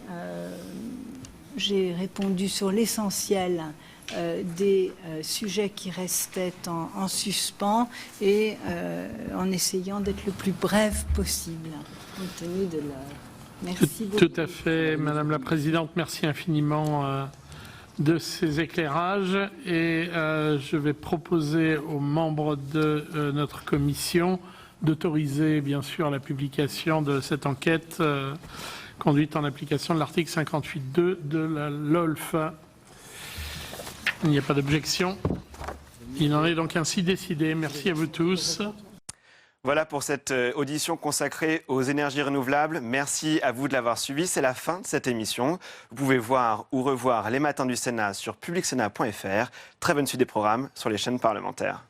répondu sur l'essentiel des sujets qui restaient en suspens et en essayant d'être le plus bref possible, compte tenu de l'heure. Merci beaucoup. Tout à fait, Madame la Présidente. Merci infiniment de ces éclairages. Et je vais proposer aux membres de notre commission d'autoriser, bien sûr, la publication de cette enquête conduite en application de l'article 58.2 de la LOLF. Il n'y a pas d'objection. Il en est donc ainsi décidé. Merci à vous tous. Voilà pour cette audition consacrée aux énergies renouvelables. merci à vous de l'avoir suivi. C'est la fin de cette émission. Vous pouvez voir ou revoir les matins du Sénat sur publicsénat.fr. Très bonne suite des programmes sur les chaînes parlementaires.